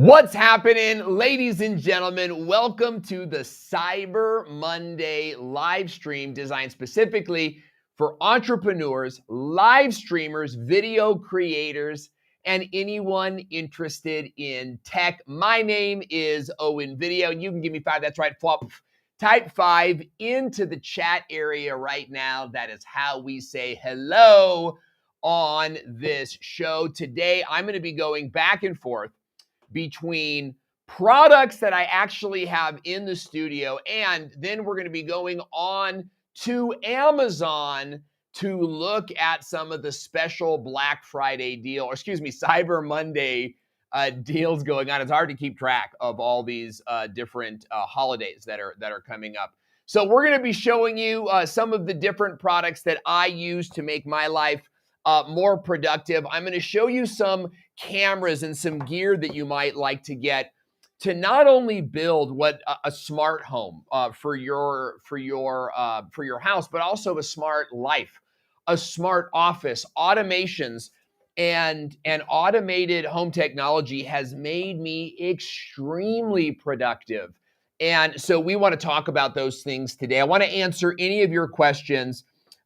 What's happening, ladies and gentlemen? Welcome to the Cyber Monday live stream designed specifically for entrepreneurs, live streamers, video creators, and anyone interested in tech. My name is Owen Video. You can give me 5. That's right. Type 5 into the chat area right now. That is how we say hello on this show. Today, I'm going to be going back and forth between products that I actually have in the studio, and then we're going to be going on to Amazon to look at some of the special Black Friday deal, or excuse me, Cyber Monday deals going on. It's hard to keep track of all these different holidays that are coming up. So we're going to be showing you some of the different products that I use to make my life more productive. I'm going to show you some cameras and some gear that you might like to get to not only build what a smart home for your house, but also a smart life, a smart office. Automations and automated home technology has made me extremely productive. And so we want to talk about those things today. I want to answer any of your questions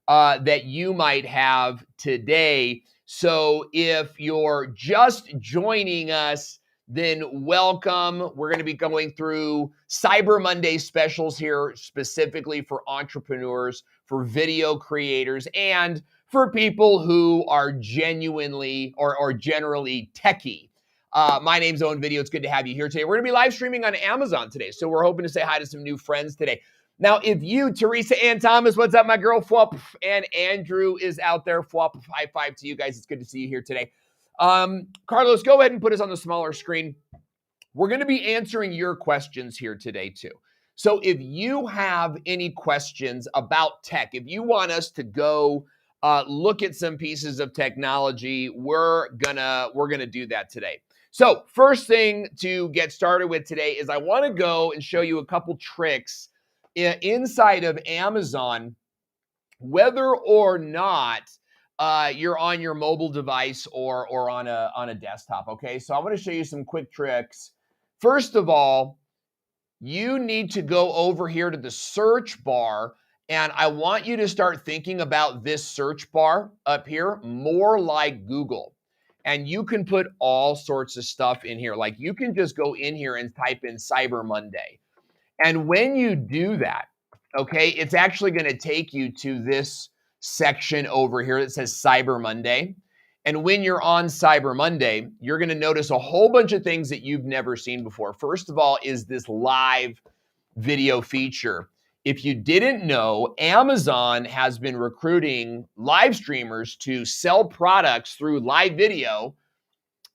that you might have today. So if you're just joining us, then welcome. We're going to be going through Cyber Monday specials here specifically for entrepreneurs, for video creators, and for people who are genuinely or generally techie. My name's Owen Video. It's good to have you here today. We're going to be live streaming on Amazon today. So we're hoping to say hi to some new friends today. Now, if you, Teresa Ann Thomas, what's up, my girl, Fwop, and Andrew is out there, Fwop, high five to you guys. It's good to see you here today. Carlos, go ahead and put us on the smaller screen. We're going to be answering your questions here today, too. So if you have any questions about tech, if you want us to go look at some pieces of technology, we're gonna do that today. So first thing to get started with today is I want to go and show you a couple tricks inside of Amazon, whether or not you're on your mobile device or on a desktop. Okay, so I want to show you some quick tricks. First of all, you need to go over here to the search bar, and I want you to start thinking about this search bar up here more like Google. And you can put all sorts of stuff in here. Like you can just go in here and type in Cyber Monday. And when you do that, okay, it's actually going to take you to this section over here that says Cyber Monday. And when you're on Cyber Monday, you're going to notice a whole bunch of things that you've never seen before. First of all is this live video feature. If you didn't know, Amazon has been recruiting live streamers to sell products through live video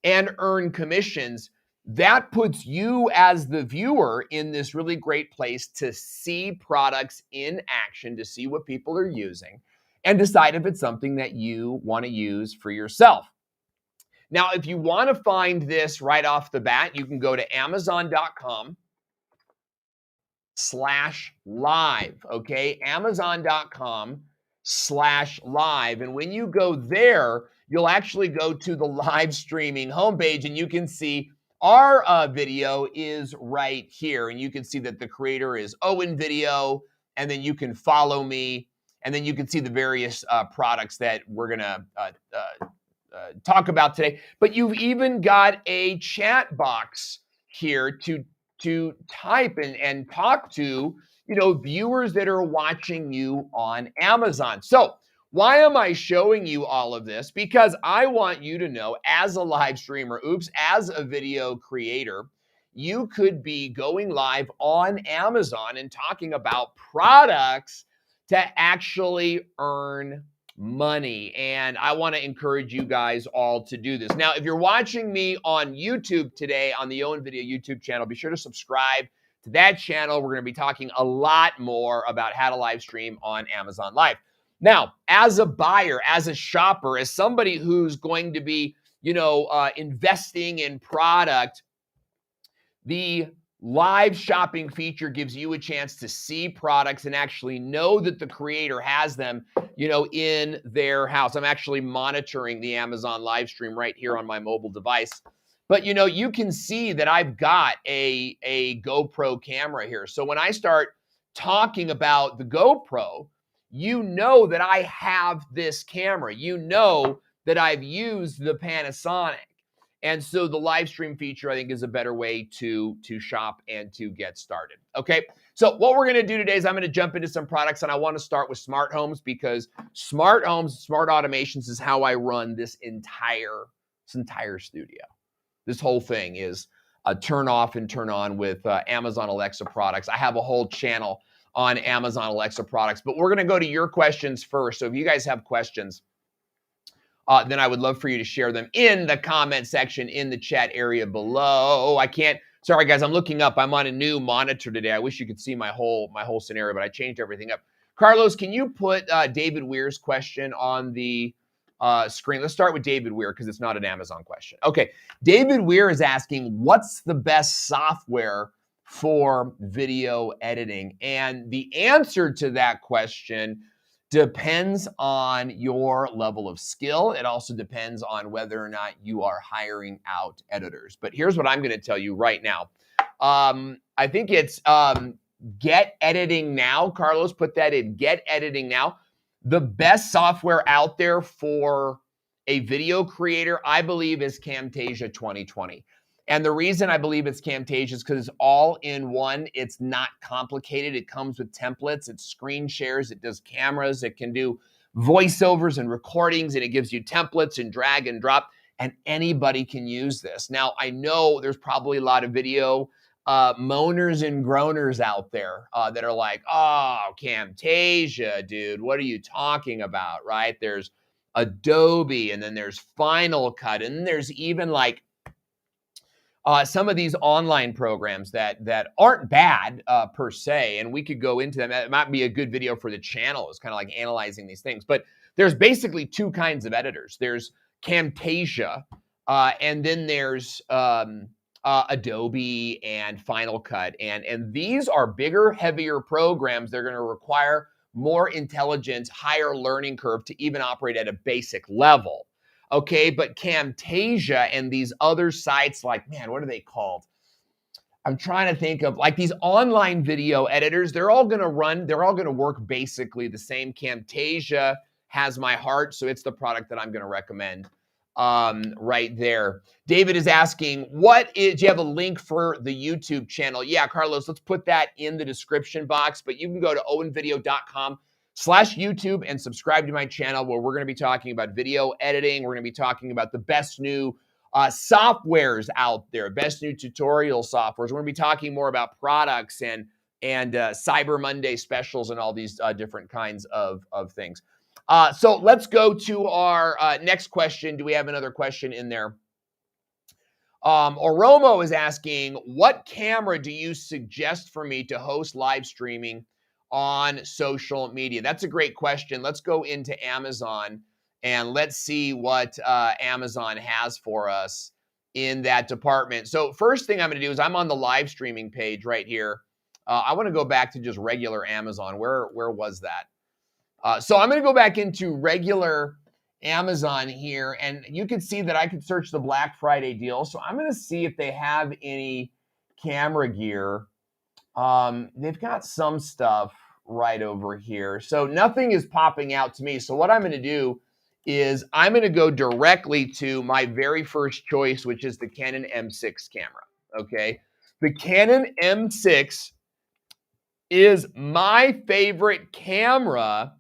and earn commissions. That puts you as the viewer in this really great place to see products in action, to see what people are using, and decide if it's something that you want to use for yourself. Now, if you want to find this right off the bat, you can go to Amazon.com/live, okay? Amazon.com/live. And when you go there, you'll actually go to the live streaming homepage, and you can see our video is right here. And you can see that the creator is Owen Video, and then you can follow me, and then you can see the various products that we're going to talk about today. But you've even got a chat box here to type and talk to, viewers that are watching you on Amazon. So why am I showing you all of this? Because I want you to know, as a live streamer, as a video creator, you could be going live on Amazon and talking about products to actually earn money. And I want to encourage you guys all to do this. Now, if you're watching me on YouTube today, on the Owen Video YouTube channel, be sure to subscribe to that channel. We're going to be talking a lot more about how to live stream on Amazon Live. Now, as a buyer, as a shopper, as somebody who's going to be, investing in product, the live shopping feature gives you a chance to see products and actually know that the creator has them, in their house. I'm actually monitoring the Amazon live stream right here on my mobile device. But you can see that I've got a GoPro camera here. So when I start talking about the GoPro, you know that I have this camera. You know that I've used the Panasonic. And so the live stream feature, I think, is a better way to shop and to get started. Okay, so what we're going to do today is I'm going to jump into some products, and I want to start with smart homes, because smart homes, smart automations is how I run this entire studio. This whole thing is turn off and turn on with Amazon Alexa products. I have a whole channel on Amazon Alexa products, but we're going to go to your questions first. So if you guys have questions, then I would love for you to share them in the comment section in the chat area below. Sorry guys, I'm looking up. I'm on a new monitor today. I wish you could see my whole scenario, but I changed everything up. Carlos, can you put David Weir's question on the screen? Let's start with David Weir, because it's not an Amazon question. Okay, David Weir is asking, what's the best software for video editing? And the answer to that question depends on your level of skill. It also depends on whether or not you are hiring out editors. But here's what I'm going to tell you right now. I think it's Get Editing Now. Carlos, put that in, Get Editing Now. The best software out there for a video creator, I believe, is Camtasia 2020. And the reason I believe it's Camtasia is because it's all in one. It's not complicated. It comes with templates. It screen shares. It does cameras. It can do voiceovers and recordings, and it gives you templates and drag and drop, and anybody can use this. Now, I know there's probably a lot of video moaners and groaners out there that are like, oh, Camtasia, dude, what are you talking about, right? There's Adobe, and then there's Final Cut, and then there's even like some of these online programs that aren't bad per se, and we could go into them. It might be a good video for the channel. It's kind of like analyzing these things. But there's basically two kinds of editors. There's Camtasia, and then there's Adobe and Final Cut. And these are bigger, heavier programs. They're going to require more intelligence, higher learning curve to even operate at a basic level. Okay, but Camtasia and these other sites, like, man, what are they called? I'm trying to think of, like, these online video editors. They're all going to work basically the same. Camtasia has my heart, so it's the product that I'm going to recommend right there. David is asking, do you have a link for the YouTube channel? Yeah, Carlos, let's put that in the description box, but you can go to owenvideo.com/YouTube and subscribe to my channel, where we're going to be talking about video editing. We're going to be talking about the best new softwares out there, best new tutorial softwares. We're going to be talking more about products and Cyber Monday specials and all these different kinds of things. So let's go to our next question. Do we have another question in there? Oromo is asking, what camera do you suggest for me to host live streaming on social media? That's a great question. Let's go into Amazon and let's see what Amazon has for us in that department. So first thing I'm going to do is I'm on the live streaming page right here. I want to go back to just regular Amazon. Where was that? So I'm going to go back into regular Amazon here, and you can see that I could search the Black Friday deal. So I'm going to see if they have any camera gear. They've got some stuff right over here. So nothing is popping out to me. So what I'm going to do is I'm going to go directly to my very first choice, which is the Canon M6 camera. Okay. The Canon M6 is my favorite camera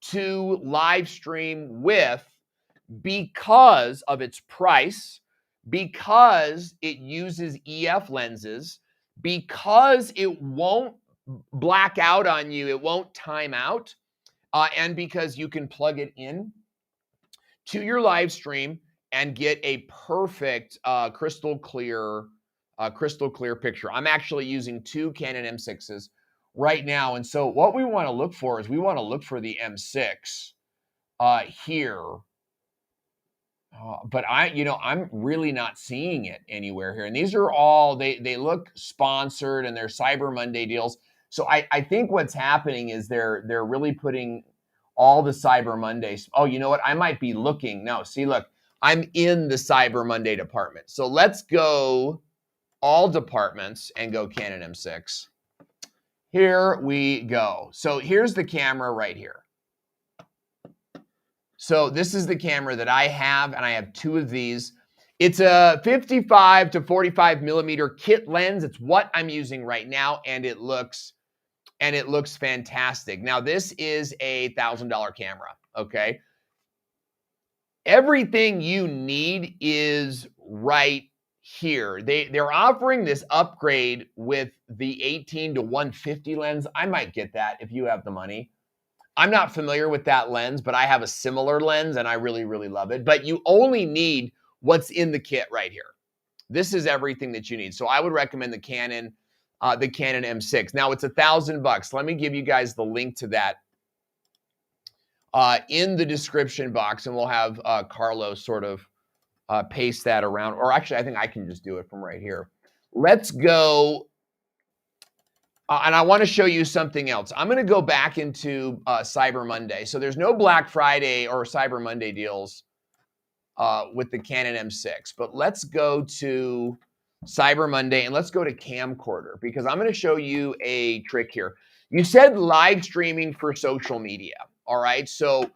to live stream with because of its price, because it uses EF lenses, because it won't black out on you, it won't time out, and because you can plug it in to your live stream and get a perfect crystal clear picture. I'm actually using two Canon M6s right now, and so what we want to look for is we want to look for the M6 here. But I'm really not seeing it anywhere here. And these are all, they look sponsored and they're Cyber Monday deals. So I think what's happening is they're really putting all the Cyber Mondays. Oh, you know what? I might be looking. No, see, look, I'm in the Cyber Monday department. So let's go all departments and go Canon M6. Here we go. So here's the camera right here. So this is the camera that I have, and I have two of these. It's a 55 to 45 millimeter kit lens. It's what I'm using right now, and it looks fantastic. Now this is a $1,000 camera. Okay, everything you need is right here. They're offering this upgrade with the 18 to 150 lens. I might get that if you have the money. I'm not familiar with that lens, but I have a similar lens and I really, really love it. But you only need what's in the kit right here. This is everything that you need. So I would recommend the Canon M6. Now it's $1,000. Let me give you guys the link to that in the description box, and we'll have Carlos sort of paste that around. Or actually, I think I can just do it from right here. Let's go. And I want to show you something else. I'm going to go back into Cyber Monday. So there's no Black Friday or Cyber Monday deals with the Canon M6. But let's go to Cyber Monday and let's go to Camcorder, because I'm going to show you a trick here. You said live streaming for social media. All right. So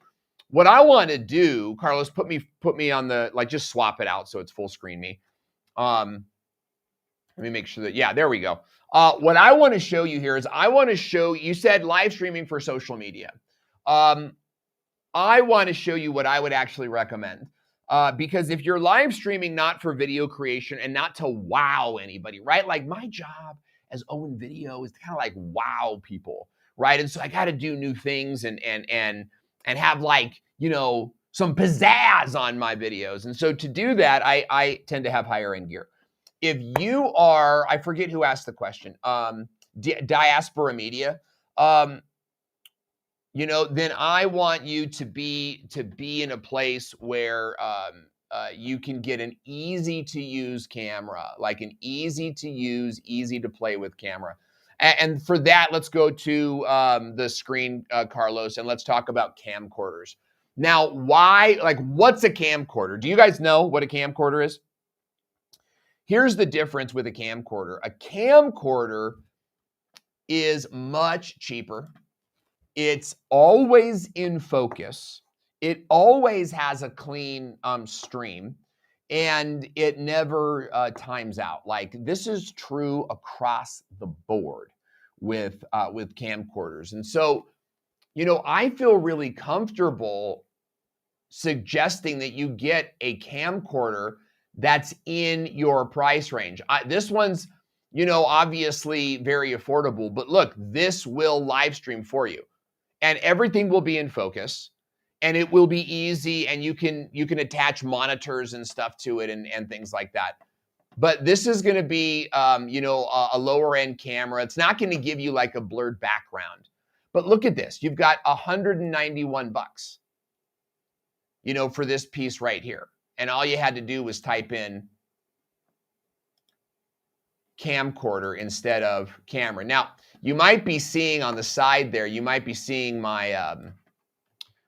what I want to do, Carlos, put me on the, like, just swap it out so it's full screen me. Let me make sure that, yeah, there we go. What I want to show you here is I want to show, you said live streaming for social media. I want to show you what I would actually recommend. Because if you're live streaming not for video creation and not to wow anybody, right? Like my job as Owen Video is to kind of like wow people, right? And so I got to do new things and have, like, you know, some pizzazz on my videos. And so to do that, I tend to have higher end gear. If you are, I forget who asked the question, diaspora media, you know, then I want you to be in a place where you can get an easy to use camera, like an easy to use, easy to play with camera. And for that, let's go to the screen, Carlos, and let's talk about camcorders. Now, why, like, what's a camcorder? Do you guys know what a camcorder is? Here's the difference with a camcorder. A camcorder is much cheaper. It's always in focus. It always has a clean stream, and it never times out. Like, this is true across the board with camcorders. And so, you know, I feel really comfortable suggesting that you get a camcorder that's in your price range. This one's, you know, obviously very affordable, but look, this will live stream for you, and everything will be in focus, and it will be easy, and you can attach monitors and stuff to it and things like that. But this is going to be, you know, a lower end camera. It's not going to give you like a blurred background. But look at this. You've got $191, you know, for this piece right here. And all you had to do was type in camcorder instead of camera. Now, you might be seeing on the side there, you might be seeing my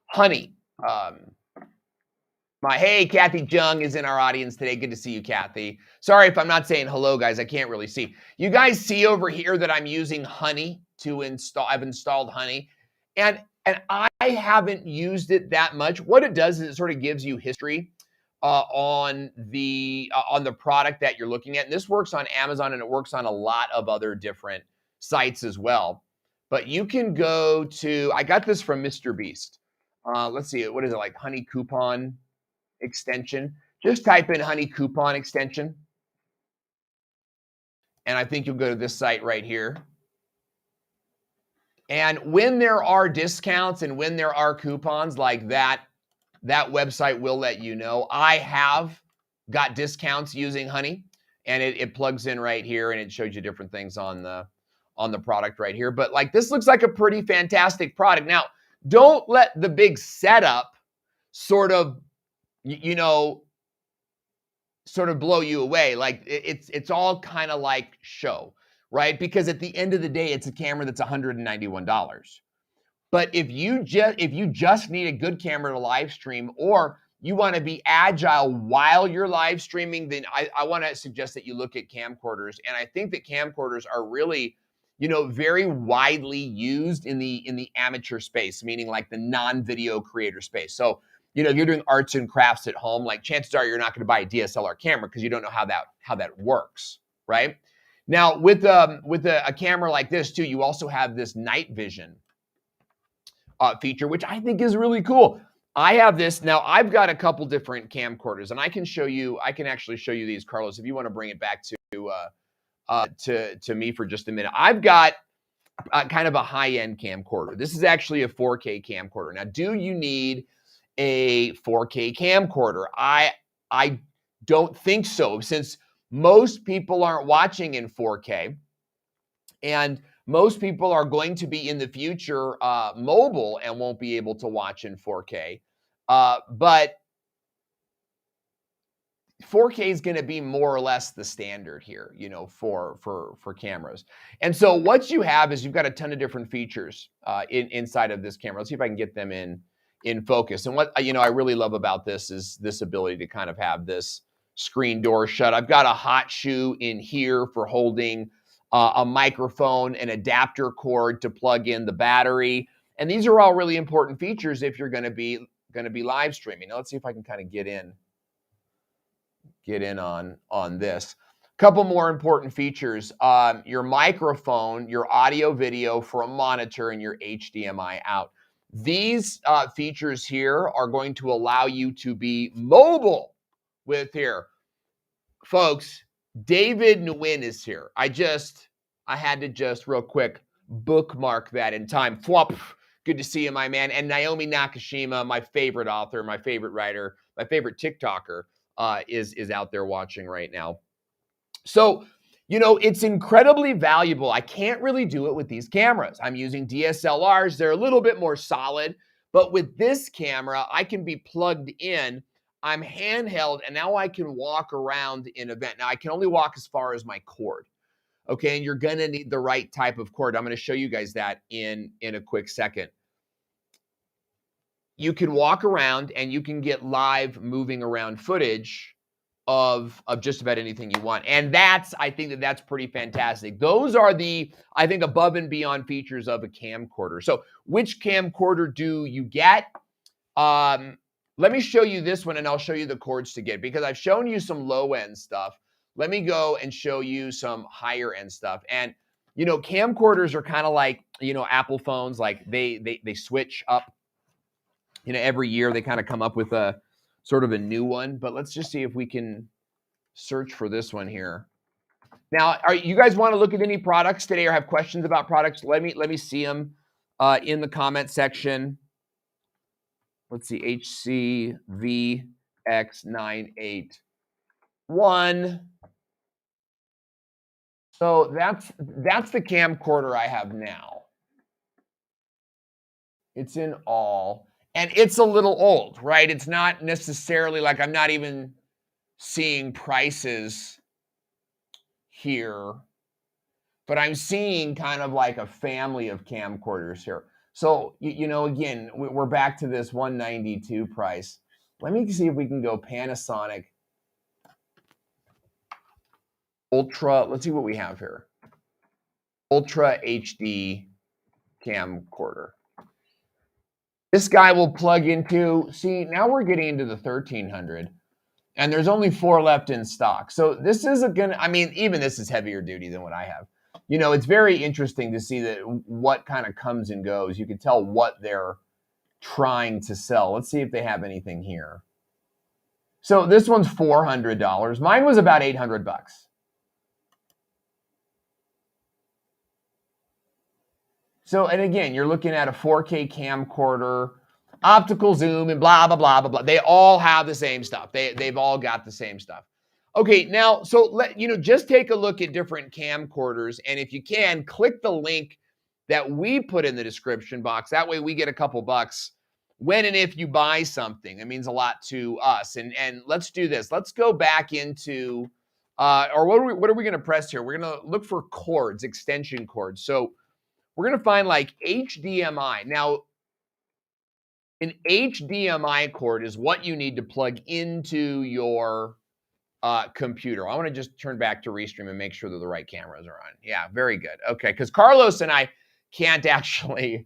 honey. Hey, Kathy Jung is in our audience today. Good to see you, Kathy. Sorry if I'm not saying hello, guys. I can't really see. You guys see over here that I'm using honey to install. I've installed honey. And I haven't used it that much. What it does is it sort of gives you history on the product that you're looking at. And this works on Amazon, and it works on a lot of other different sites as well. But you can go to, I got this from Mr. Beast. Let's see, what is it, like honey coupon extension? Just type in honey coupon extension. And I think you'll go to this site right here. And when there are discounts and when there are coupons like that, that website will let you know. I have got discounts using honey, and it plugs in right here, and it shows you different things on the product right here. But like, this looks like a pretty fantastic product. Now, don't let the big setup sort of, you know, sort of blow you away. Like, it's all kind of like show, right? Because at the end of the day, it's a camera that's $191. But if you just need a good camera to live stream, or you want to be agile while you're live streaming, then I want to suggest that you look at camcorders. And I think that camcorders are really, very widely used in the amateur space, meaning like the non-video creator space. So, if you're doing arts and crafts at home, like chances are you're not going to buy a DSLR camera because you don't know how that works, right? Now, with a camera like this too, you also have this night vision feature, which I think is really cool. I have this now. I've got a couple different camcorders, and I can actually show you these, Carlos, if you want to bring it back to me for just a minute. I've got kind of a high-end camcorder. This is actually a 4K camcorder. Now, do you need a 4K camcorder? I don't think so, since most people aren't watching in 4K, and most people are going to be in the future mobile and won't be able to watch in 4K. But 4K is going to be more or less the standard here, for cameras. And so what you have is you've got a ton of different features inside of this camera. Let's see if I can get them in focus. And what I really love about this is this ability to kind of have this screen door shut. I've got a hot shoe in here for holding a microphone, an adapter cord to plug in the battery. And these are all really important features if you're going to be live streaming. Now let's see if I can kind of get in on this. Couple more important features: your microphone, your audio video for a monitor, and your HDMI out. These features here are going to allow you to be mobile with here. Folks, David Nguyen is here. I had to just real quick bookmark that in time. Flop. Good to see you, my man. And Naomi Nakashima, my favorite author, my favorite writer, my favorite TikToker, is out there watching right now. So, it's incredibly valuable. I can't really do it with these cameras. I'm using DSLRs. They're a little bit more solid, but with this camera, I can be plugged in. I'm handheld, and now I can walk around in event. Now, I can only walk as far as my cord. Okay, and you're going to need the right type of cord. I'm going to show you guys that in a quick second. You can walk around and you can get live moving around footage of just about anything you want. And I think that's pretty fantastic. Those are I think, above and beyond features of a camcorder. So which camcorder do you get? Let me show you this one, and I'll show you the cords to get, because I've shown you some low-end stuff. Let me go and show you some higher-end stuff. And, camcorders are kind of like, Apple phones. Like they switch up. Every year they kind of come up with a sort of a new one. But let's just see if we can search for this one here. Now, you guys want to look at any products today or have questions about products? Let me see them in the comment section. Let's see, HCVX981. So that's the camcorder I have now. It's in all. And it's a little old, right? It's not necessarily like, I'm not even seeing prices here, but I'm seeing kind of like a family of camcorders here. So, again, we're back to this $192 price. Let me see if we can go Panasonic Ultra. Let's see what we have here. Ultra HD camcorder. This guy will plug into, see, now we're getting into the 1300, and there's only 4 left in stock. So this isn't going to, even this is heavier duty than what I have. It's very interesting to see that what kind of comes and goes. You can tell what they're trying to sell. Let's see if they have anything here. So this one's $400. Mine was about $800. So, and again, you're looking at a 4K camcorder, optical zoom, and blah, blah, blah, blah, blah. They all have the same stuff. They've all got the same stuff. Okay, now, so just take a look at different camcorders, and if you can, click the link that we put in the description box. That way we get a couple bucks when and if you buy something. It means a lot to us. And let's do this. Let's go back into, or what are we going to press here? We're going to look for cords, extension cords. So we're going to find like HDMI. Now, An HDMI cord is what you need to plug into your computer. I want to just turn back to Restream and make sure that the right cameras are on. Yeah, very good. Okay, because Carlos and I can't actually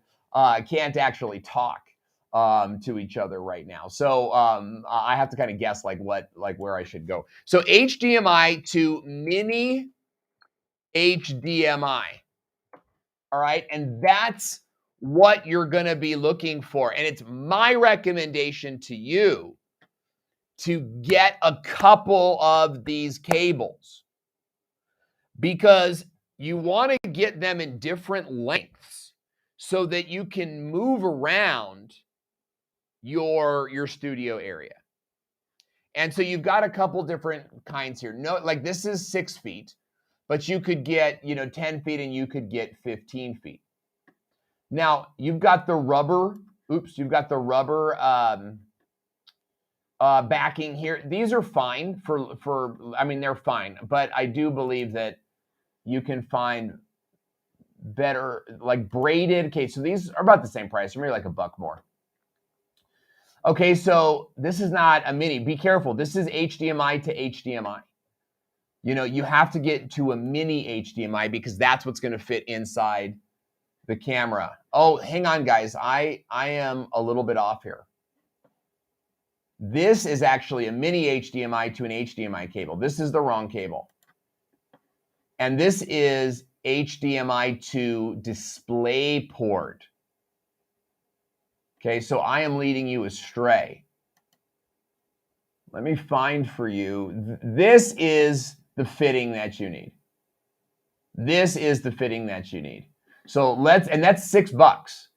talk to each other right now. So I have to kind of guess where I should go. So HDMI to mini HDMI. All right, and that's what you're going to be looking for. And it's my recommendation to you to get a couple of these cables because you want to get them in different lengths so that you can move around your studio area. And so you've got a couple different kinds here. No, like this is 6 feet, but you could get, 10 feet and you could get 15 feet. Now you've got the rubber, backing here. These are fine they're fine, but I do believe that you can find better, like braided. Okay, so these are about the same price, maybe like $1 more. Okay, so this is not a mini. Be careful. This is HDMI to HDMI. You have to get to a mini HDMI because that's what's going to fit inside the camera. Oh, hang on, guys. I am a little bit off here. This is actually a mini HDMI to an HDMI cable. This is the wrong cable. And this is HDMI to DisplayPort. Okay, so I am leading you astray. Let me find for you. This is the fitting that you need. This is the fitting that you need. So and that's $6.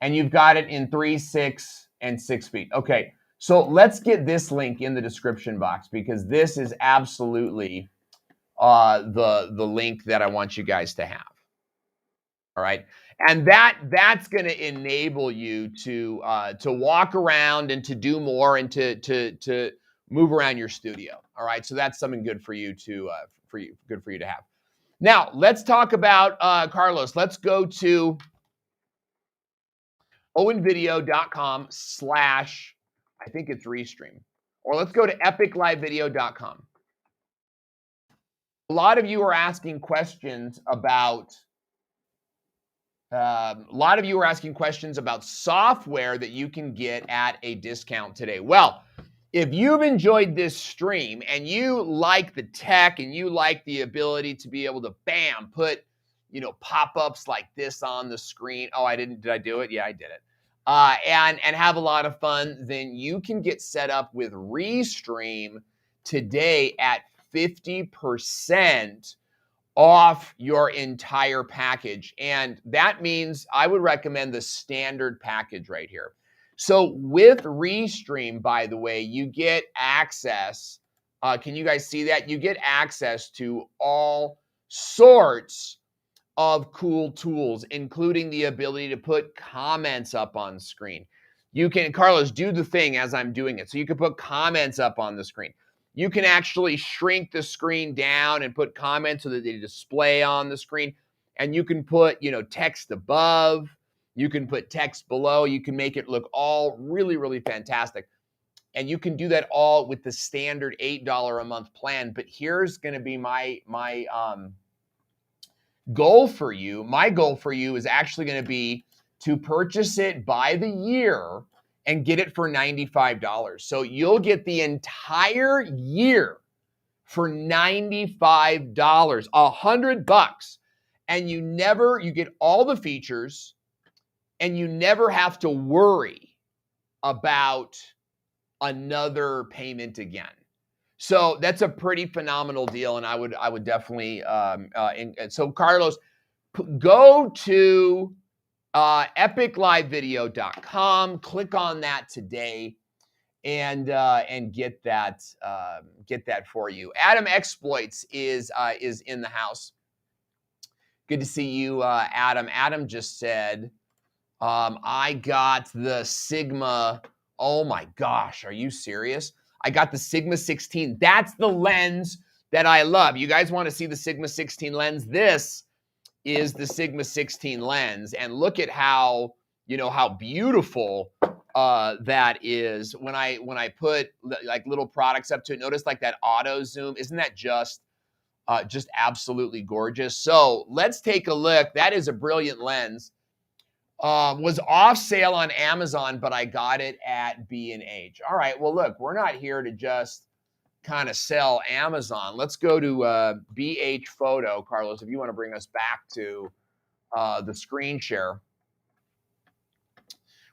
And you've got it in 3, 6, and 6 feet. Okay, so let's get this link in the description box because this is absolutely the link that I want you guys to have. All right, and that's going to enable you to walk around and to do more and to move around your studio. All right, so that's something good for you to have. Now let's talk about Carlos. Let's go to owenvideo.com/ I think it's Restream, or let's go to epiclivevideo.com. A lot of you are asking questions about software that you can get at a discount today. Well, if you've enjoyed this stream and you like the tech and you like the ability to be able to put pop-ups like this on the screen. Oh, did I do it? Yeah, I did it. And have a lot of fun, then you can get set up with Restream today at 50% off your entire package. And that means I would recommend the standard package right here. So with Restream, by the way, you get access. Can you guys see that? You get access to all sorts of cool tools, including the ability to put comments up on screen. You can, Carlos, do the thing as I'm doing it. So you can put comments up on the screen. You can actually shrink the screen down and put comments so that they display on the screen. And you can put, text above. You can put text below. You can make it look all really, really fantastic. And you can do that all with the standard $8 a month plan. But here's going to be my goal for you. My goal for you is actually going to be to purchase it by the year and get it for $95. So you'll get the entire year for $95, $100, and you get all the features, and you never have to worry about another payment again. So that's a pretty phenomenal deal, and I would definitely. So Carlos, go to epiclivevideo.com. Click on that today, and get that for you. Adam Exploits is in the house. Good to see you, Adam. Adam just said, I got the Sigma. Oh my gosh, are you serious? I got the Sigma 16. That's the lens that I love. You guys want to see the Sigma 16 lens? This is the Sigma 16 lens, and look at how beautiful that is when I put like little products up to it. Notice like that auto zoom. Isn't that just absolutely gorgeous? So let's take a look. That is a brilliant lens. Was off sale on Amazon, but I got it at B&H. All right. Well, look, we're not here to just kind of sell Amazon. Let's go to BH Photo. Carlos, if you want to bring us back to the screen share.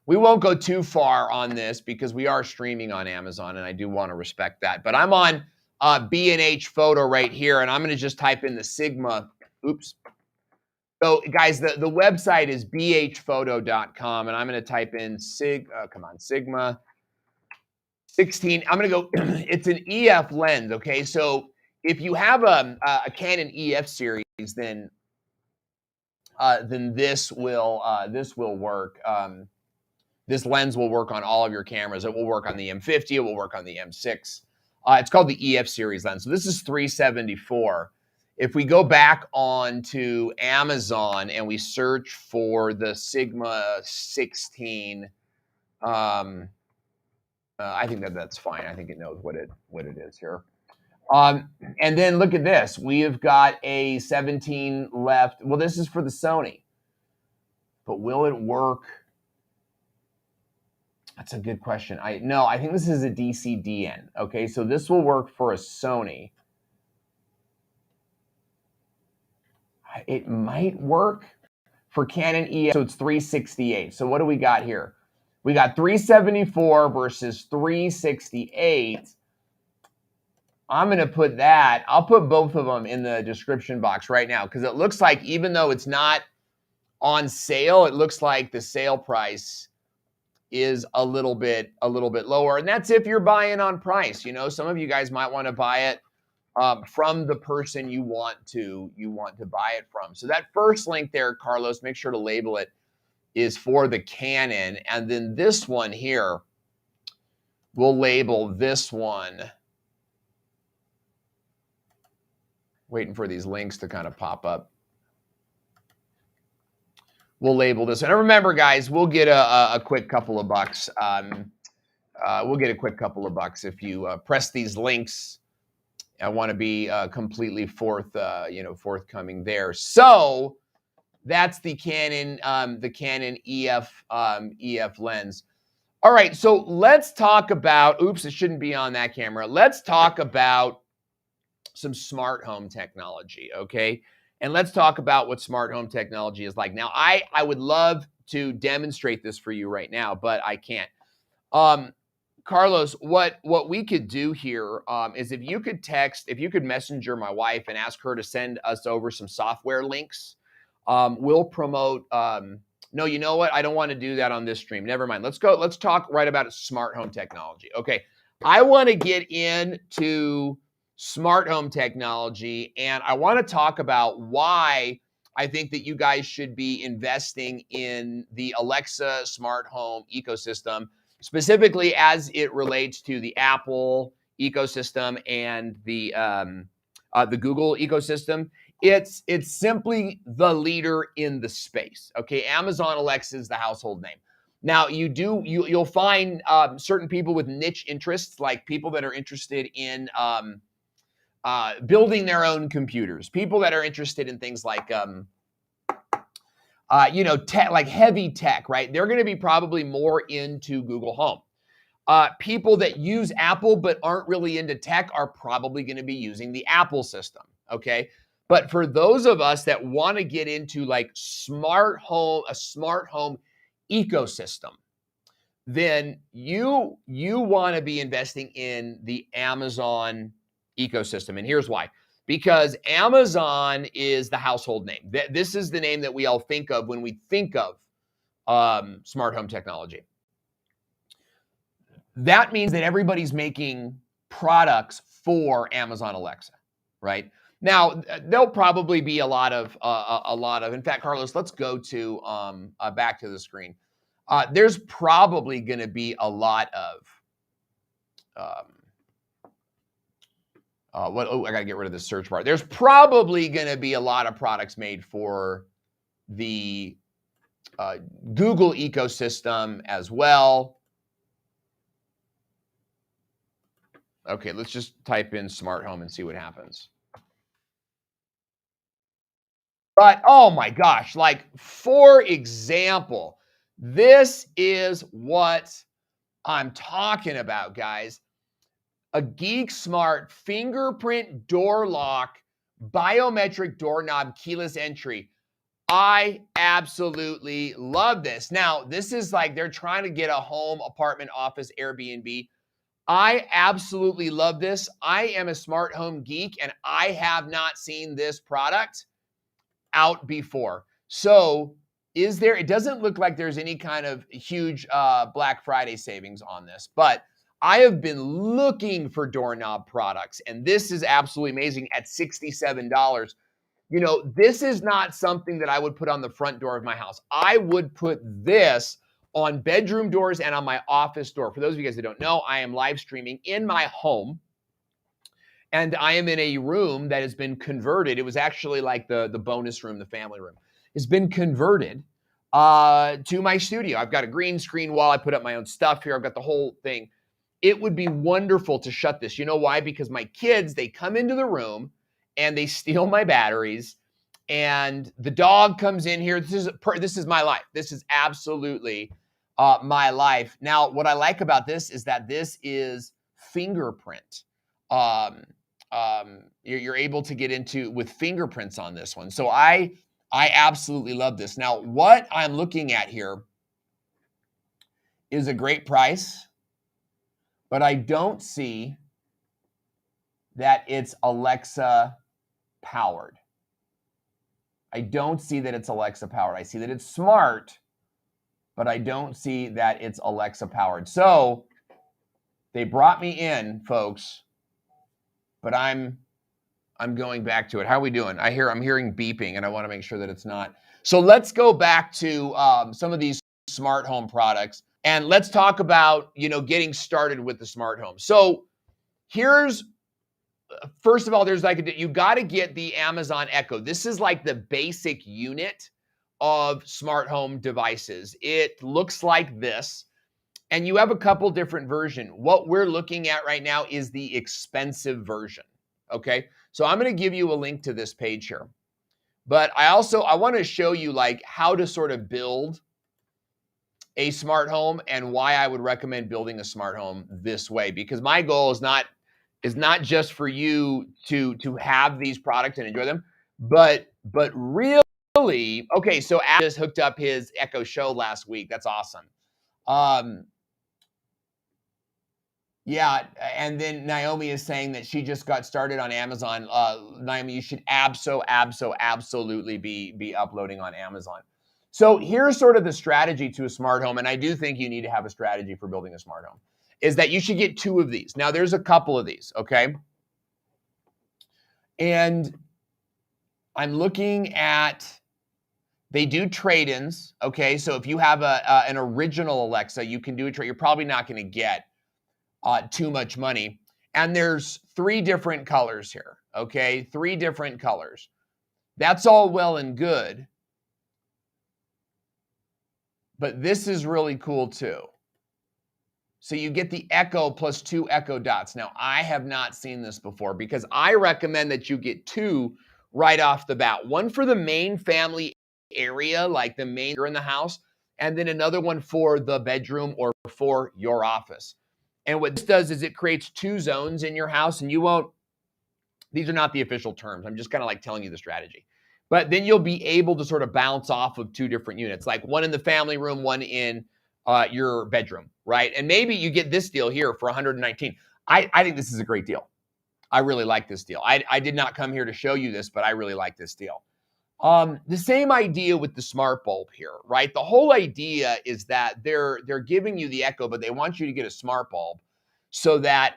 We won't go too far on this because we are streaming on Amazon, and I do want to respect that. But I'm on B&H Photo right here, and I'm going to just type in the Sigma. Oops. So, guys, the website is bhphoto.com, and I'm going to type in Sigma 16. I'm going to go. It's an EF lens, okay? So if you have a Canon EF series, then this will work. This lens will work on all of your cameras. It will work on the M50. It will work on the M6. It's called the EF series lens. So this is $374. If we go back on to Amazon and we search for the Sigma 16, I think that's fine. I think it knows what it is here. And then look at this. We have got a 17 left. Well, this is for the Sony. But will it work? That's a good question. No, I think this is a DCDN. Okay, so this will work for a Sony. It might work for Canon EF. So it's 368. So what do we got here? We got 374 versus 368. I'm going to put that. I'll put both of them in the description box right now because it looks like even though it's not on sale, it looks like the sale price is a little bit lower, and that's if you're buying on price. You know, some of you guys might want to buy it from the person you want to buy it from. So that first link there, Carlos, make sure to label it, is for the Canon, and then this one here, we'll label this one. Waiting for these links to kind of pop up. We'll label this. And remember, guys, we'll get a quick couple of bucks. We'll get a quick couple of bucks if you press these links. I want to be completely forthcoming there. So that's the Canon EF lens. All right, so let's talk about. Oops, it shouldn't be on that camera. Let's talk about some smart home technology, okay? And let's talk about what smart home technology is like. Now, I would love to demonstrate this for you right now, but I can't. Carlos, what we could do here is if you could messenger my wife and ask her to send us over some software links, we'll promote. No, you know what? I don't want to do that on this stream. Never mind. Let's talk right about smart home technology. Okay. I want to get into smart home technology, and I want to talk about why I think that you guys should be investing in the Alexa smart home ecosystem, specifically as it relates to the Apple ecosystem and the Google ecosystem. It's simply the leader in the space. Okay, Amazon Alexa is the household name. Now you'll find certain people with niche interests, like people that are interested in building their own computers, people that are interested in things like, tech, like heavy tech, right? They're going to be probably more into Google Home. People that use Apple but aren't really into tech are probably going to be using the Apple system, okay? But for those of us that want to get into like a smart home ecosystem, then you want to be investing in the Amazon ecosystem. And here's why. Because Amazon is the household name. This is the name that we all think of when we think of smart home technology. That means that everybody's making products for Amazon Alexa, right? Now, there'll probably be a lot of, in fact, Carlos, let's go to back to the screen. There's probably going to be a lot of, I got to get rid of the search bar. There's probably going to be a lot of products made for the Google ecosystem as well. Okay, let's just type in smart home and see what happens. But oh my gosh, like for example, this is what I'm talking about, guys. A Geek Smart fingerprint door lock, biometric doorknob, keyless entry. I absolutely love this. Now, this is like they're trying to get a home, apartment, office, Airbnb. I absolutely love this. I am a smart home geek and I have not seen this product out before. So, it doesn't look like there's any kind of huge Black Friday savings on this, but I have been looking for doorknob products and this is absolutely amazing at $67. You know, this is not something that I would put on the front door of my house. I would put this on bedroom doors and on my office door. For those of you guys that don't know, I am live streaming in my home and I am in a room that has been converted. It was actually like the bonus room, the family room. It's been converted to my studio. I've got a green screen wall. I put up my own stuff here. I've got the whole thing. It would be wonderful to shut this. You know why? Because my kids, they come into the room and they steal my batteries and the dog comes in here. This is my life. This is absolutely my life. Now, what I like about this is that this is fingerprint. You're able to get into with fingerprints on this one. So I absolutely love this. Now, what I'm looking at here is a great price, but I don't see that it's Alexa powered. I don't see that it's Alexa powered. I see that it's smart, but I don't see that it's Alexa powered. So they brought me in, folks, but I'm going back to it. How are we doing? I'm hearing beeping, and I want to make sure that it's not. So let's go back to some of these smart home products, and let's talk about, you know, getting started with the smart home. So here's, first of all, there's like, you got to get the Amazon Echo. This is like the basic unit of smart home devices. It looks like this, and you have a couple different versions. What we're looking at right now is the expensive version, okay? So I'm going to give you a link to this page here. But I want to show you like how to sort of build a smart home and why I would recommend building a smart home this way, because my goal is not just for you to have these products and enjoy them, but really, okay, so Adam just hooked up his Echo Show last week. That's awesome. Yeah, and then Naomi is saying that she just got started on Amazon. Naomi, you should absolutely be uploading on Amazon. So here's sort of the strategy to a smart home, and I do think you need to have a strategy for building a smart home, is that you should get 2 of these. Now, there's a couple of these, okay? And I'm looking at, they do trade-ins, okay? So if you have an original Alexa, you can do a trade. You're probably not going to get too much money. And there's 3 different colors here, okay? 3 different colors. That's all well and good. But this is really cool too. So you get the Echo plus 2 Echo Dots. Now, I have not seen this before because I recommend that you get 2 right off the bat. One for the main family area, like the main in the house, and then another one for the bedroom or for your office. And what this does is it creates 2 zones in your house, and you won't, these are not the official terms. I'm just kind of like telling you the strategy. But then you'll be able to sort of bounce off of 2 different units, like one in the family room, one in your bedroom, right? And maybe you get this deal here for $119. I think this is a great deal. I really like this deal. I did not come here to show you this, but I really like this deal. The same idea with the smart bulb here, right? The whole idea is that they're giving you the Echo, but they want you to get a smart bulb so that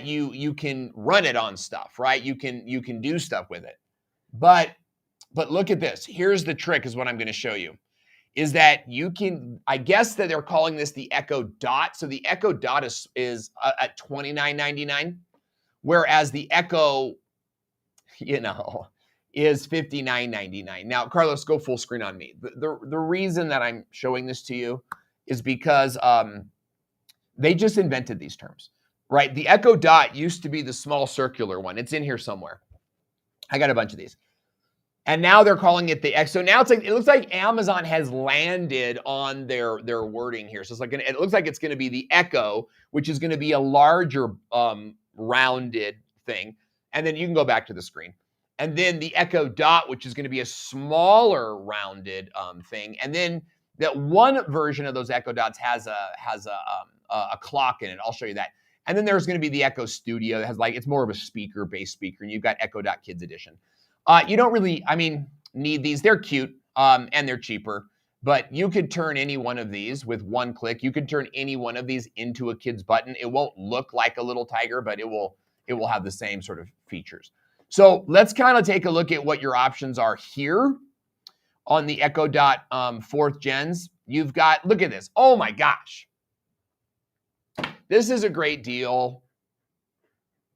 you can run it on stuff, right? You can do stuff with it. But look at this. Here's the trick, is what I'm going to show you, is that you can, I guess that they're calling this the Echo Dot. So the Echo Dot is at $29.99, whereas the Echo, is $59.99. Now, Carlos, go full screen on me. The reason that I'm showing this to you is because they just invented these terms. right? The Echo Dot used to be the small circular one. It's in here somewhere. I got a bunch of these. And now they're calling it the X. So now it's like, it looks like Amazon has landed on their wording here. So it's like, it looks like it's going to be the Echo, which is going to be a larger rounded thing. And then you can go back to the screen. And then the Echo Dot, which is going to be a smaller rounded thing. And then that one version of those Echo Dots has a clock in it. I'll show you that. And then there's going to be the Echo Studio that has like, it's more of a speaker-based speaker. And you've got Echo Dot Kids Edition. You don't really, need these. They're cute and they're cheaper. But you could turn any one of these with one click. You could turn any one of these into a kid's button. It won't look like a little tiger, but it will have the same sort of features. So let's kind of take a look at what your options are here on the Echo Dot 4th gens. You've got, look at this. Oh my gosh. This is a great deal.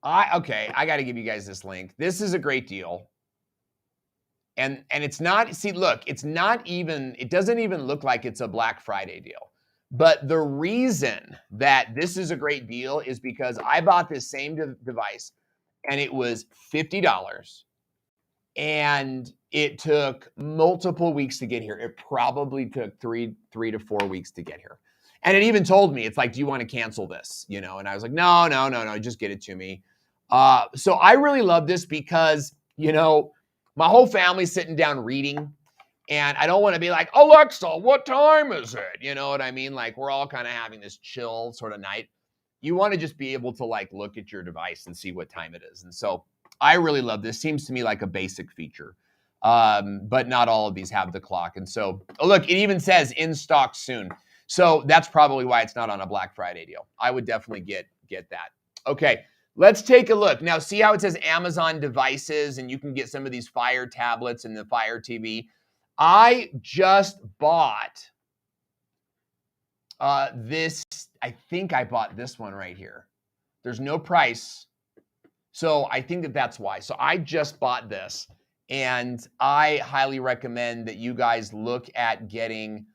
I got to give you guys this link. This is a great deal. And it's not, see, look, it's not even, it doesn't even look like it's a Black Friday deal. But the reason that this is a great deal is because I bought this same device and it was $50 and it took multiple weeks to get here. It probably took three to 4 weeks to get here. And it even told me, it's like, do you want to cancel this? You know, and I was like, no, just get it to me. So I really love this because, you know, my whole family's sitting down reading, and I don't want to be like, Alexa, what time is it? You know what I mean? Like, we're all kind of having this chill sort of night. You want to just be able to like look at your device and see what time it is. And so I really love this. Seems to me like a basic feature, but not all of these have the clock. And so, look, it even says in stock soon. So that's probably why it's not on a Black Friday deal. I would definitely get that. Okay. Let's take a look. Now, see how it says Amazon devices, and you can get some of these Fire tablets and the Fire TV. I just bought this. I think I bought this one right here. There's no price. So I think that's why. So I just bought this, and I highly recommend that you guys look at getting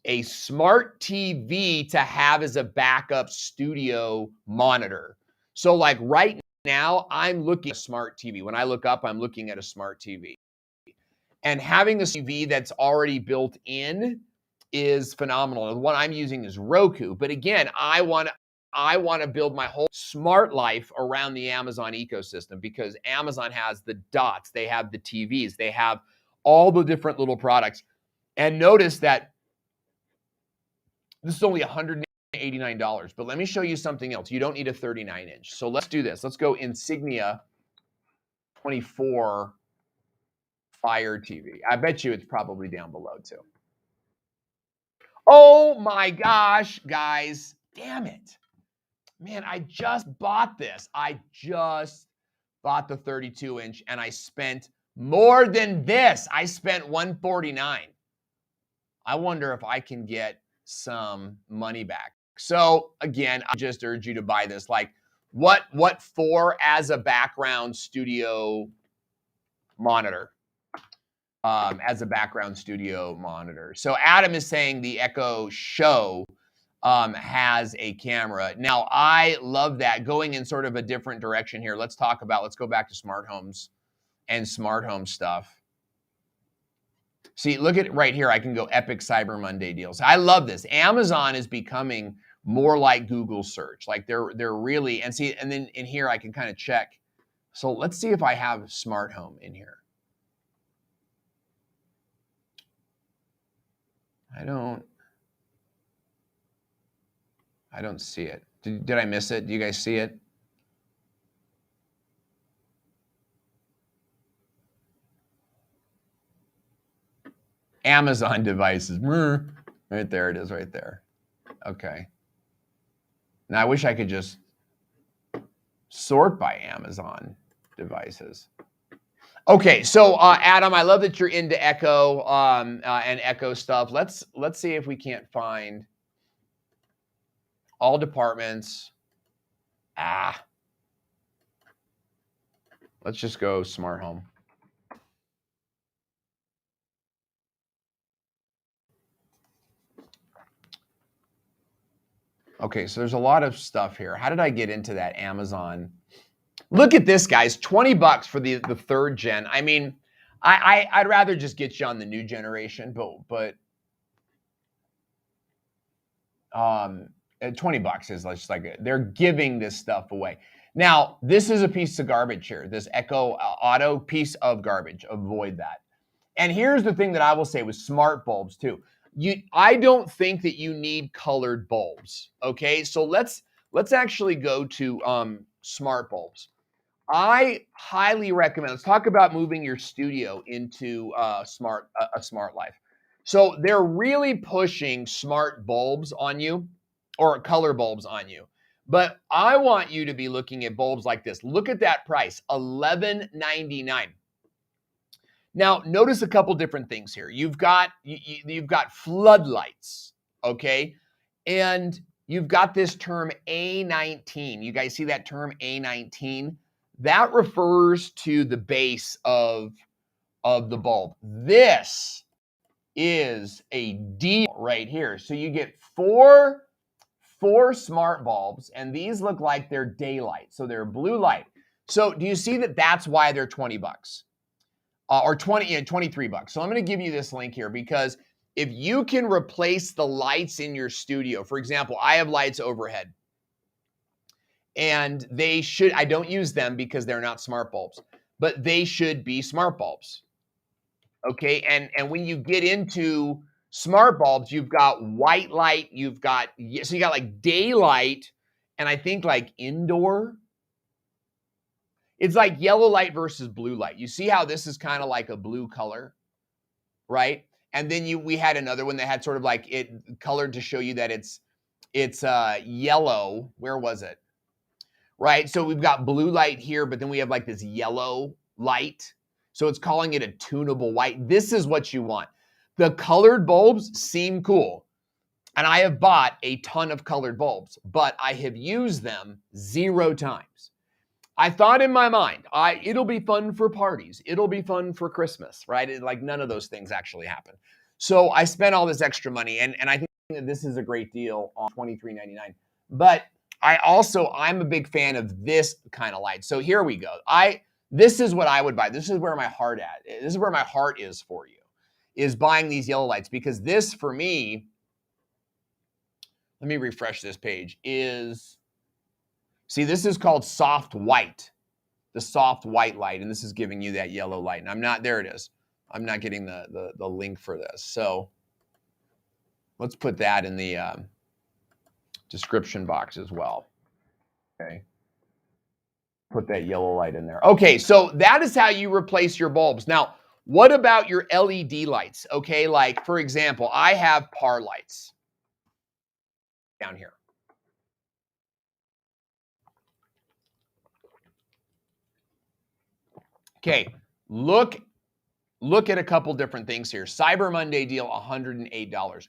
a smart TV to have as a backup studio monitor. So like right now, I'm looking at a smart TV. When I look up, I'm looking at a smart TV. And having a TV that's already built in is phenomenal. The one I'm using is Roku. But again, I want to build my whole smart life around the Amazon ecosystem because Amazon has the dots, they have the TVs, they have all the different little products. And notice that this is only $189, but let me show you something else. You don't need a 39-inch. So let's do this. Let's go Insignia 24 Fire TV. I bet you it's probably down below too. Oh my gosh, guys. Damn it. Man, I just bought this. I just bought the 32-inch and I spent more than this. I spent $149. I wonder if I can get some money back. So again, I just urge you to buy this. Like what for as a background studio monitor? As a background studio monitor. So Adam is saying the Echo Show has a camera. Now I love that. Going in sort of a different direction here. Let's go back to smart homes and smart home stuff. See, look at it right here. I can go Epic Cyber Monday deals. I love this. Amazon is becoming more like Google search. Like they're really, and see, and then in here I can kind of check. So let's see if I have smart home in here. I don't see it. Did I miss it? Do you guys see it? Amazon devices. Right there it is, right there. Okay. Now I wish I could just sort by Amazon devices. Okay, so Adam, I love that you're into Echo and Echo stuff. Let's see if we can't find all departments. Let's just go smart home. Okay, so there's a lot of stuff here. How did I get into that Amazon? Look at this, guys. 20 bucks for the third gen. I mean, I'd rather just get you on the new generation, but 20 bucks is just like they're giving this stuff away. Now, this is a piece of garbage here. This Echo Auto piece of garbage. Avoid that. And here's the thing that I will say with smart bulbs too. I don't think that you need colored bulbs. Okay, so let's actually go to smart bulbs. I highly recommend. Let's talk about moving your studio into a smart life. So they're really pushing smart bulbs on you, or color bulbs on you. But I want you to be looking at bulbs like this. Look at that price, $11.99. Now, notice a couple different things here. You've got floodlights, okay? And you've got this term A19. You guys see that term A19? That refers to the base of the bulb. This is a deal right here. So you get four smart bulbs, and these look like they're daylight. So they're blue light. So do you see that that's why they're 20 bucks? Or 23 bucks. So I'm going to give you this link here because if you can replace the lights in your studio, for example, I have lights overhead and they should, I don't use them because they're not smart bulbs, but they should be smart bulbs. Okay. And when you get into smart bulbs, you've got white light, so you got like daylight and I think like indoor. It's like yellow light versus blue light. You see how this is kind of like a blue color, right? And then we had another one that had sort of like it colored to show you that it's yellow. Where was it? Right? So we've got blue light here, but then we have like this yellow light. So it's calling it a tunable white. This is what you want. The colored bulbs seem cool. And I have bought a ton of colored bulbs, but I have used them 0 times. I thought in my mind, it'll be fun for parties. It'll be fun for Christmas, right? Like none of those things actually happen. So I spent all this extra money, and I think that this is a great deal on $23.99. But I'm a big fan of this kind of light. So here we go. This is what I would buy. This is where my heart This is where my heart is for you, is buying these yellow lights, because this for me, let me refresh this page, see, this is called soft white, the soft white light, and this is giving you that yellow light. And there it is. I'm not getting the link for this. So let's put that in the description box as well. Okay. Put that yellow light in there. Okay, so that is how you replace your bulbs. Now, what about your LED lights? Okay, like for example, I have par lights down here. Okay, look at a couple different things here. Cyber Monday deal, $108.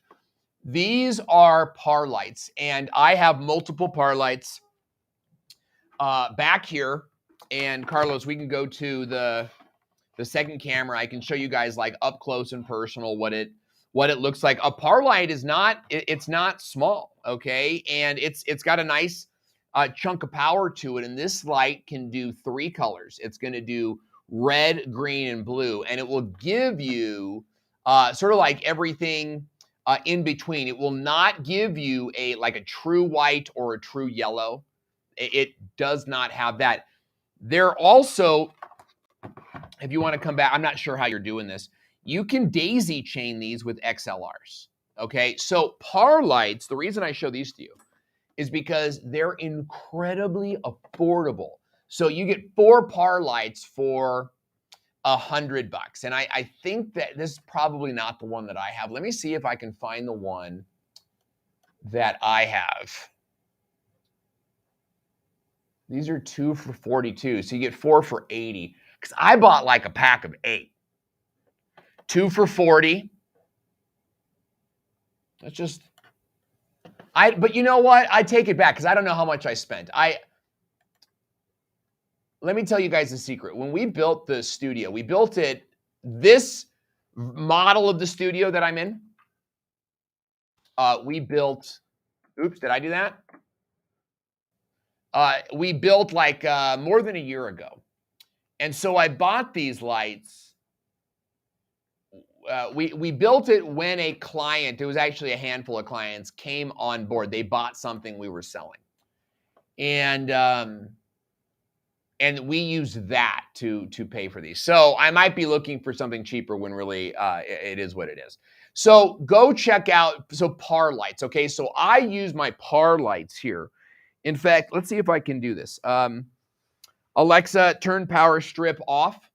These are par lights, and I have multiple par lights back here. And Carlos, we can go to the second camera. I can show you guys like up close and personal what it looks like. A par light is it's not small, okay? And it's got a nice chunk of power to it. And this light can do 3 colors. It's going to do red, green, and blue, and it will give you sort of like everything in between. It will not give you a true white or a true yellow. It does not have that. They're also, if you want to come back, I'm not sure how you're doing this. You can daisy chain these with XLRs. Okay, so par lights, the reason I show these to you is because they're incredibly affordable. So you get 4 par lights for $100. And I think that this is probably not the one that I have. Let me see if I can find the one that I have. These are 2 for $42. So you get 4 for $80. Because I bought like a pack of 8. 2 for $40. That's just, but you know what? I take it back because I don't know how much I spent. Let me tell you guys a secret. When we built the studio, we built it, this model of the studio that I'm in, we built, oops, did I do that? we built like more than a year ago. And so I bought these lights. We built it when a client, it was actually a handful of clients, came on board. They bought something we were selling. And we use that to pay for these. So I might be looking for something cheaper when really it is what it is. So go check out, PAR lights, okay? So I use my PAR lights here. In fact, let's see if I can do this. Alexa, turn power strip off.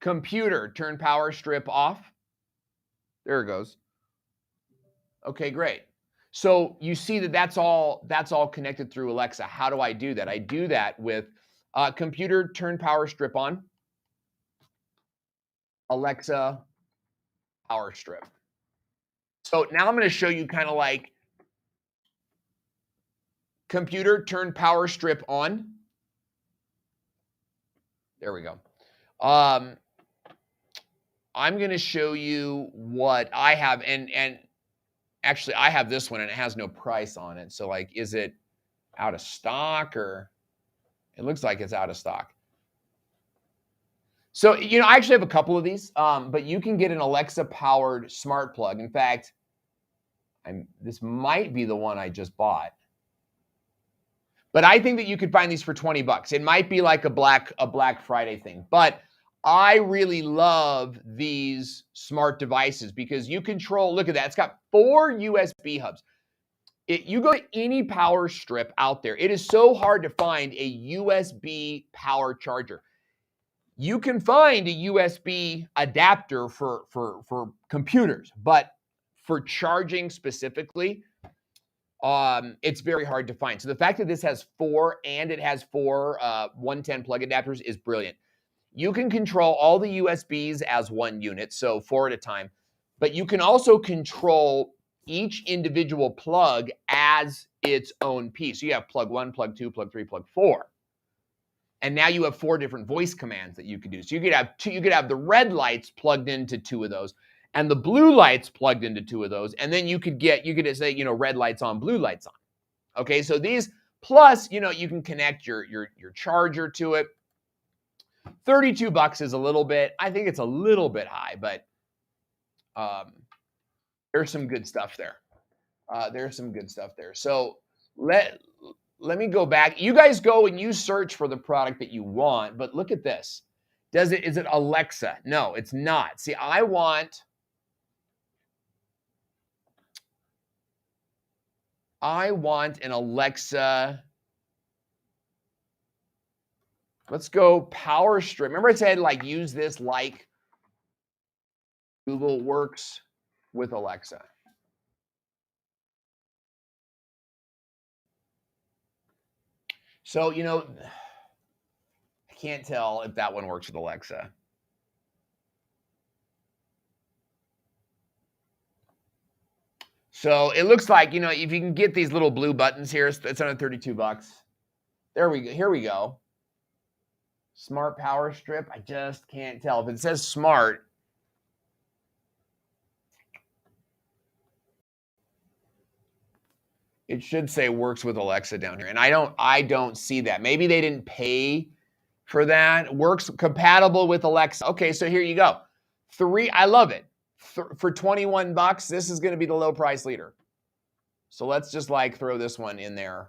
Computer, turn power strip off. There it goes. Okay, great. So you see that's all connected through Alexa. How do I do that? I do that with computer, turn power strip on. Alexa, power strip. So now I'm going to show you kind of like computer, turn power strip on. There we go. I'm going to show you what I have, and actually I have this one and it has no price on it. So like, is it out of stock, or it looks like it's out of stock. So, I actually have a couple of these, but you can get an Alexa powered smart plug. In fact, this might be the one I just bought. But I think that you could find these for $20. It might be like a Black Friday thing. But I really love these smart devices because you control, look at that. It's got 4 USB hubs. You go to any power strip out there, it is so hard to find a USB power charger. You can find a USB adapter for computers, but for charging specifically, it's very hard to find. So the fact that this has 4 and it has 4 110 plug adapters is brilliant. You can control all the USBs as one unit, so 4 at a time, but you can also control each individual plug as its own piece. So you have plug 1, plug 2, plug 3, plug 4. And now you have 4 different voice commands that you could do. So you could have the red lights plugged into 2 of those, and the blue lights plugged into 2 of those, and then you could say, red lights on, blue lights on. Okay, so these, plus, you can connect your charger to it. $32 is a little bit, I think it's a little bit high, but there's some good stuff there. There's some good stuff there. So let me go back. You guys go and you search for the product that you want, but look at this. Is it Alexa? No, it's not. See, I want an Alexa. Let's go power strip. Remember I said like use this like Google works with Alexa. So, I can't tell if that one works with Alexa. So it looks like, if you can get these little blue buttons here, it's under $32. There we go. Here we go. Smart power strip. I just can't tell. If it says smart, it should say works with Alexa down here. And I don't see that. Maybe they didn't pay for that. Works compatible with Alexa. Okay, so here you go. I love it. For $21, this is going to be the low price leader. So let's just like throw this one in there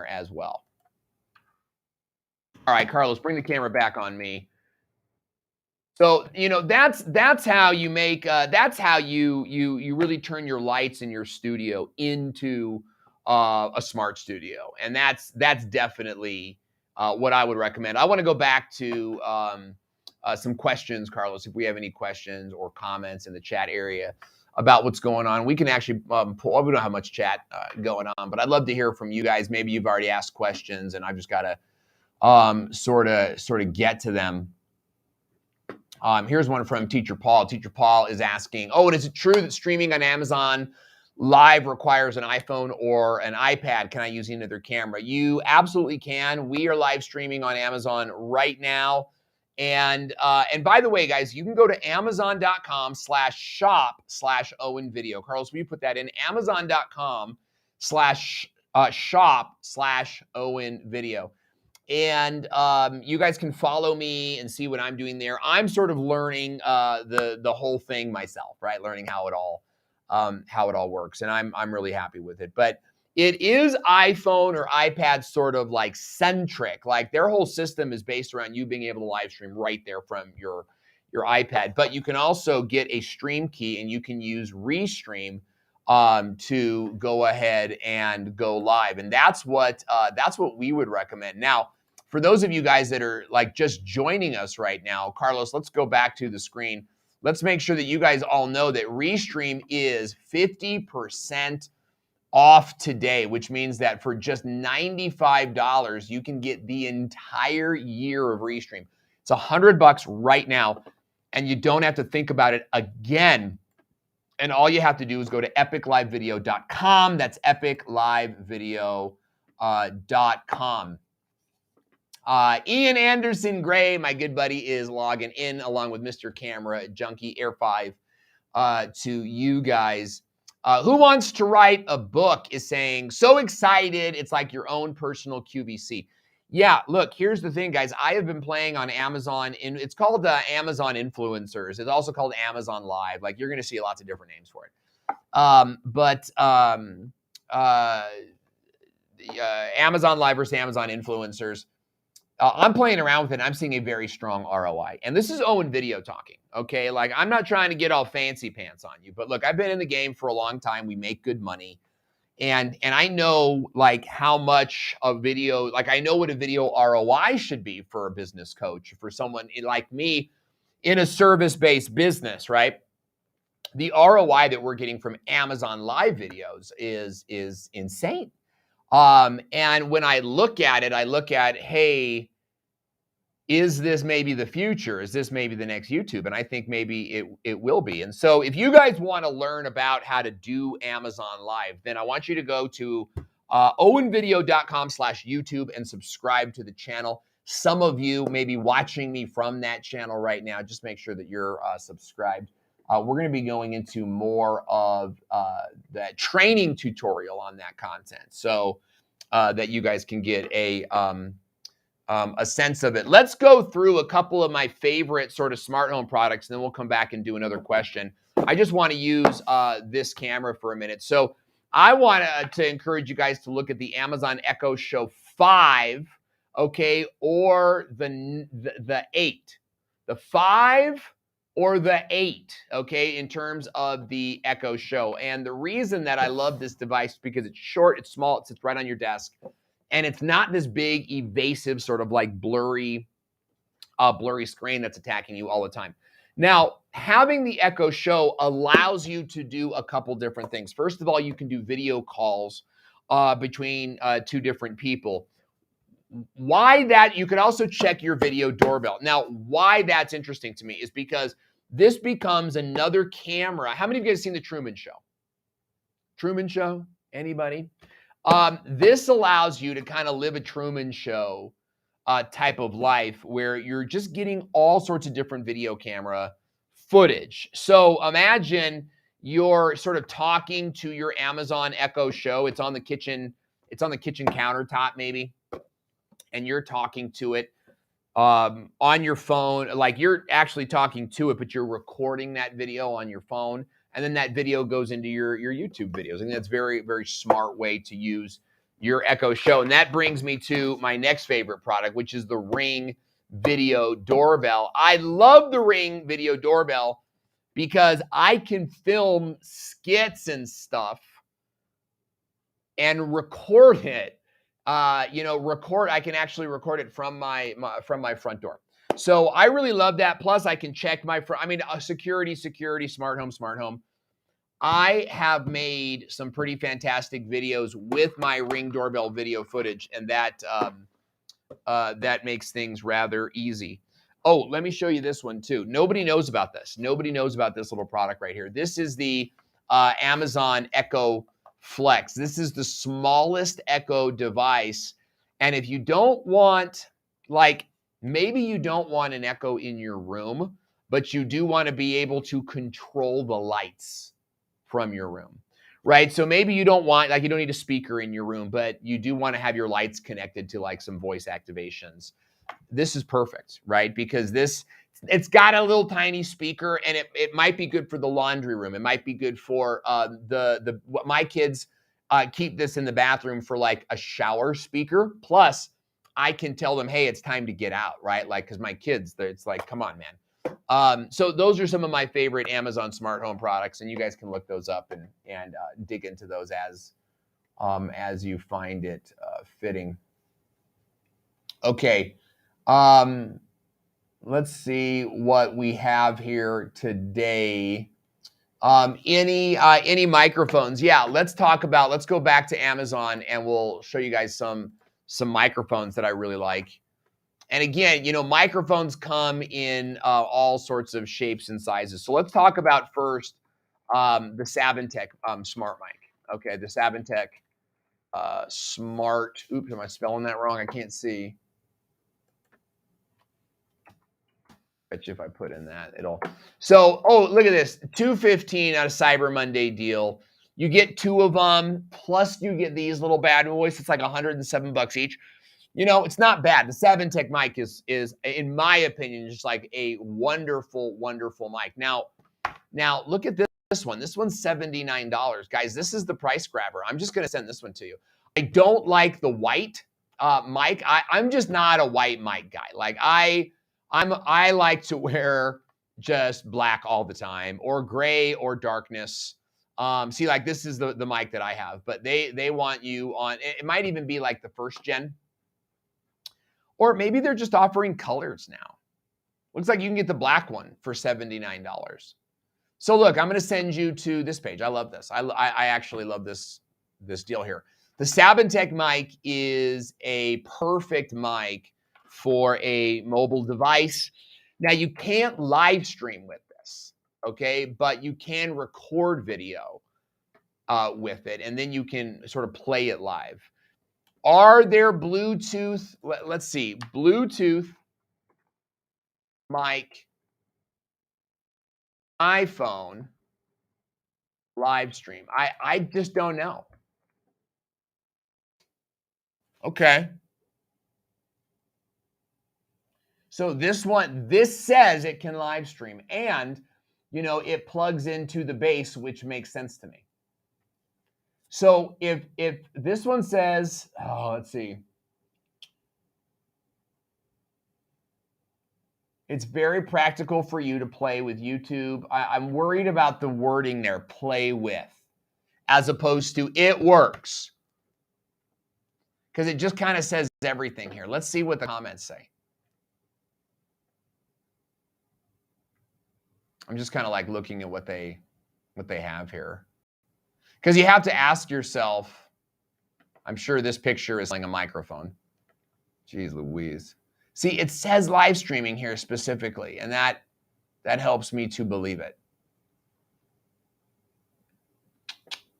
as well. All right, Carlos, bring the camera back on me. So, that's how you make, that's how you really turn your lights in your studio into a smart studio. And that's definitely what I would recommend. I want to go back to some questions, Carlos, if we have any questions or comments in the chat area about what's going on. We can actually pull, we don't have much chat going on, but I'd love to hear from you guys. Maybe you've already asked questions and I've just got to sort of get to them. Here's one from Teacher Paul. Teacher Paul is asking, and is it true that streaming on Amazon Live requires an iPhone or an iPad? Can I use any other camera? You absolutely can. We are live streaming on Amazon right now. And by the way, guys, you can go to amazon.com/shop/Owen video. Carlos, will you put that in? Amazon.com/ shop/Owen Video. And you guys can follow me and see what I'm doing there. I'm sort of learning the whole thing myself, right? Learning how it all works, and I'm really happy with it. But it is iPhone or iPad sort of like centric. Like their whole system is based around you being able to live stream right there from your iPad. But you can also get a stream key, and you can use Restream to go ahead and go live, and that's what we would recommend. Now, for those of you guys that are like just joining us right now, Carlos, let's go back to the screen. Let's make sure that you guys all know that Restream is 50% off today, which means that for just $95, you can get the entire year of Restream. It's $100 right now, and you don't have to think about it again. And all you have to do is go to epiclivevideo.com. That's epiclivevideo.com. Ian Anderson Gray, my good buddy, is logging in along with Mr. Camera Junkie Air 5 to you guys. Who wants to write a book is saying, so excited, it's like your own personal QVC. Yeah, look, here's the thing, guys. I have been playing on Amazon. It's called Amazon Influencers. It's also called Amazon Live. Like, you're going to see lots of different names for it. Amazon Live versus Amazon Influencers. I'm playing around with it. I'm seeing a very strong ROI. And this is Owen Video talking, okay? Like, I'm not trying to get all fancy pants on you. But, look, I've been in the game for a long time. We make good money. And I know, like, how much a video, like, I know what a video ROI should be for a business coach, for someone like me in a service-based business, right? The ROI that we're getting from Amazon Live videos is insane. And when I look at it, hey, is this maybe the future? Is this maybe the next YouTube? And I think maybe it will be. And so if you guys want to learn about how to do Amazon Live, then I want you to go to owenvideo.com/YouTube and subscribe to the channel. Some of you may be watching me from that channel right now. Just make sure that you're subscribed. We're going to be going into more of that training tutorial on that content, so that you guys can get a sense of it. Let's go through a couple of my favorite sort of smart home products, and then we'll come back and do another question. I just want to use this camera for a minute. So I want to encourage you guys to look at the Amazon Echo Show 5, okay, or the 8. The 5 or the 8, okay, in terms of the Echo Show. And the reason that I love this device is because it's short, it's small, it sits right on your desk, and it's not this big, evasive, sort of like blurry screen that's attacking you all the time. Now, having the Echo Show allows you to do a couple different things. First of all, you can do video calls between two different people. Why that? You can also check your video doorbell. Now, why that's interesting to me is because this becomes another camera. How many of you guys have seen The Truman Show? Truman Show? Anybody? This allows you to kind of live a Truman Show type of life where you're just getting all sorts of different video camera footage. So imagine you're sort of talking to your Amazon Echo Show. It's on the kitchen countertop maybe, and you're talking to it on your phone. Like, you're actually talking to it, but you're recording that video on your phone. And then that video goes into your YouTube videos. I think that's very, very smart way to use your Echo Show. And that brings me to my next favorite product, which is the Ring Video Doorbell. I love the Ring Video Doorbell because I can film skits and stuff and record it. I can actually record it from my front door. So I really love that. Plus, I can check security, smart home. I have made some pretty fantastic videos with my Ring doorbell video footage, and that makes things rather easy. Oh, let me show you this one too. Nobody knows about this. Nobody knows about this little product right here. This is the Amazon Echo Flex. This is the smallest Echo device. And if you don't want, maybe you don't want an Echo in your room, but you do want to be able to control the lights from your room, right? So maybe you don't want, like, you don't need a speaker in your room, but you do want to have your lights connected to like some voice activations. This is perfect, right? Because it's got a little tiny speaker, and it might be good for the laundry room. It might be good for what my kids keep this in the bathroom for, like a shower speaker. Plus, I can tell them, hey, it's time to get out, right? Like, because my kids, it's like, come on, man. So those are some of my favorite Amazon smart home products, and you guys can look those up and dig into those as you find it fitting. Okay. Let's see what we have here today. Any microphones? Yeah, let's go back to Amazon and we'll show you guys some microphones that I really like. And again, microphones come in all sorts of shapes and sizes. So let's talk about first the Savintech smart mic. Okay, the Savintech smart. Oops, am I spelling that wrong? I can't see. Bet you if I put in that, So, look at this. $215 on a Cyber Monday deal. You get 2 of them, plus you get these little bad boys. It's like $107 each. It's not bad. The Savintech mic is, in my opinion, just like a wonderful, wonderful mic. Now look at this one. This one's $79. Guys, this is the price grabber. I'm just going to send this one to you. I don't like the white mic. I'm just not a white mic guy. Like, I like to wear just black all the time, or gray or darkness. See, like, this is the mic that I have, but they want you on, it might even be like the first gen, or maybe they're just offering colors now. Looks like you can get the black one for $79. So look, I'm going to send you to this page. I love this. I actually love this deal here. The Savintech mic is a perfect mic for a mobile device. Now, you can't live stream with this, okay? But you can record video with it, and then you can sort of play it live. Are there Bluetooth? Let's see. Bluetooth mic, iPhone, live stream. I just don't know. Okay. So this says it can live stream, and it plugs into the base, which makes sense to me. So if this one says, let's see. It's very practical for you to play with YouTube. I'm worried about the wording there, play with, as opposed to it works. Because it just kind of says everything here. Let's see what the comments say. I'm just kind of like looking at what they have here. Because you have to ask yourself, I'm sure this picture is like a microphone. Jeez Louise. See, it says live streaming here specifically, and that helps me to believe it.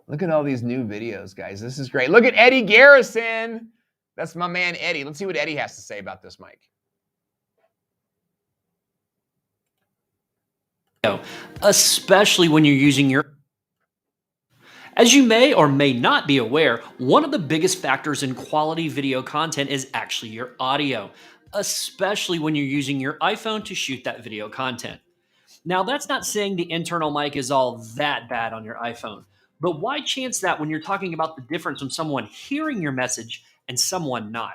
Look at all these new videos, guys. This is great. Look at Eddie Garrison. That's my man, Eddie. Let's see what Eddie has to say about this mic. Especially when you're using your... As you may or may not be aware, one of the biggest factors in quality video content is actually your audio, especially when you're using your iPhone to shoot that video content. Now, that's not saying the internal mic is all that bad on your iPhone, but why chance that when you're talking about the difference in someone hearing your message and someone not?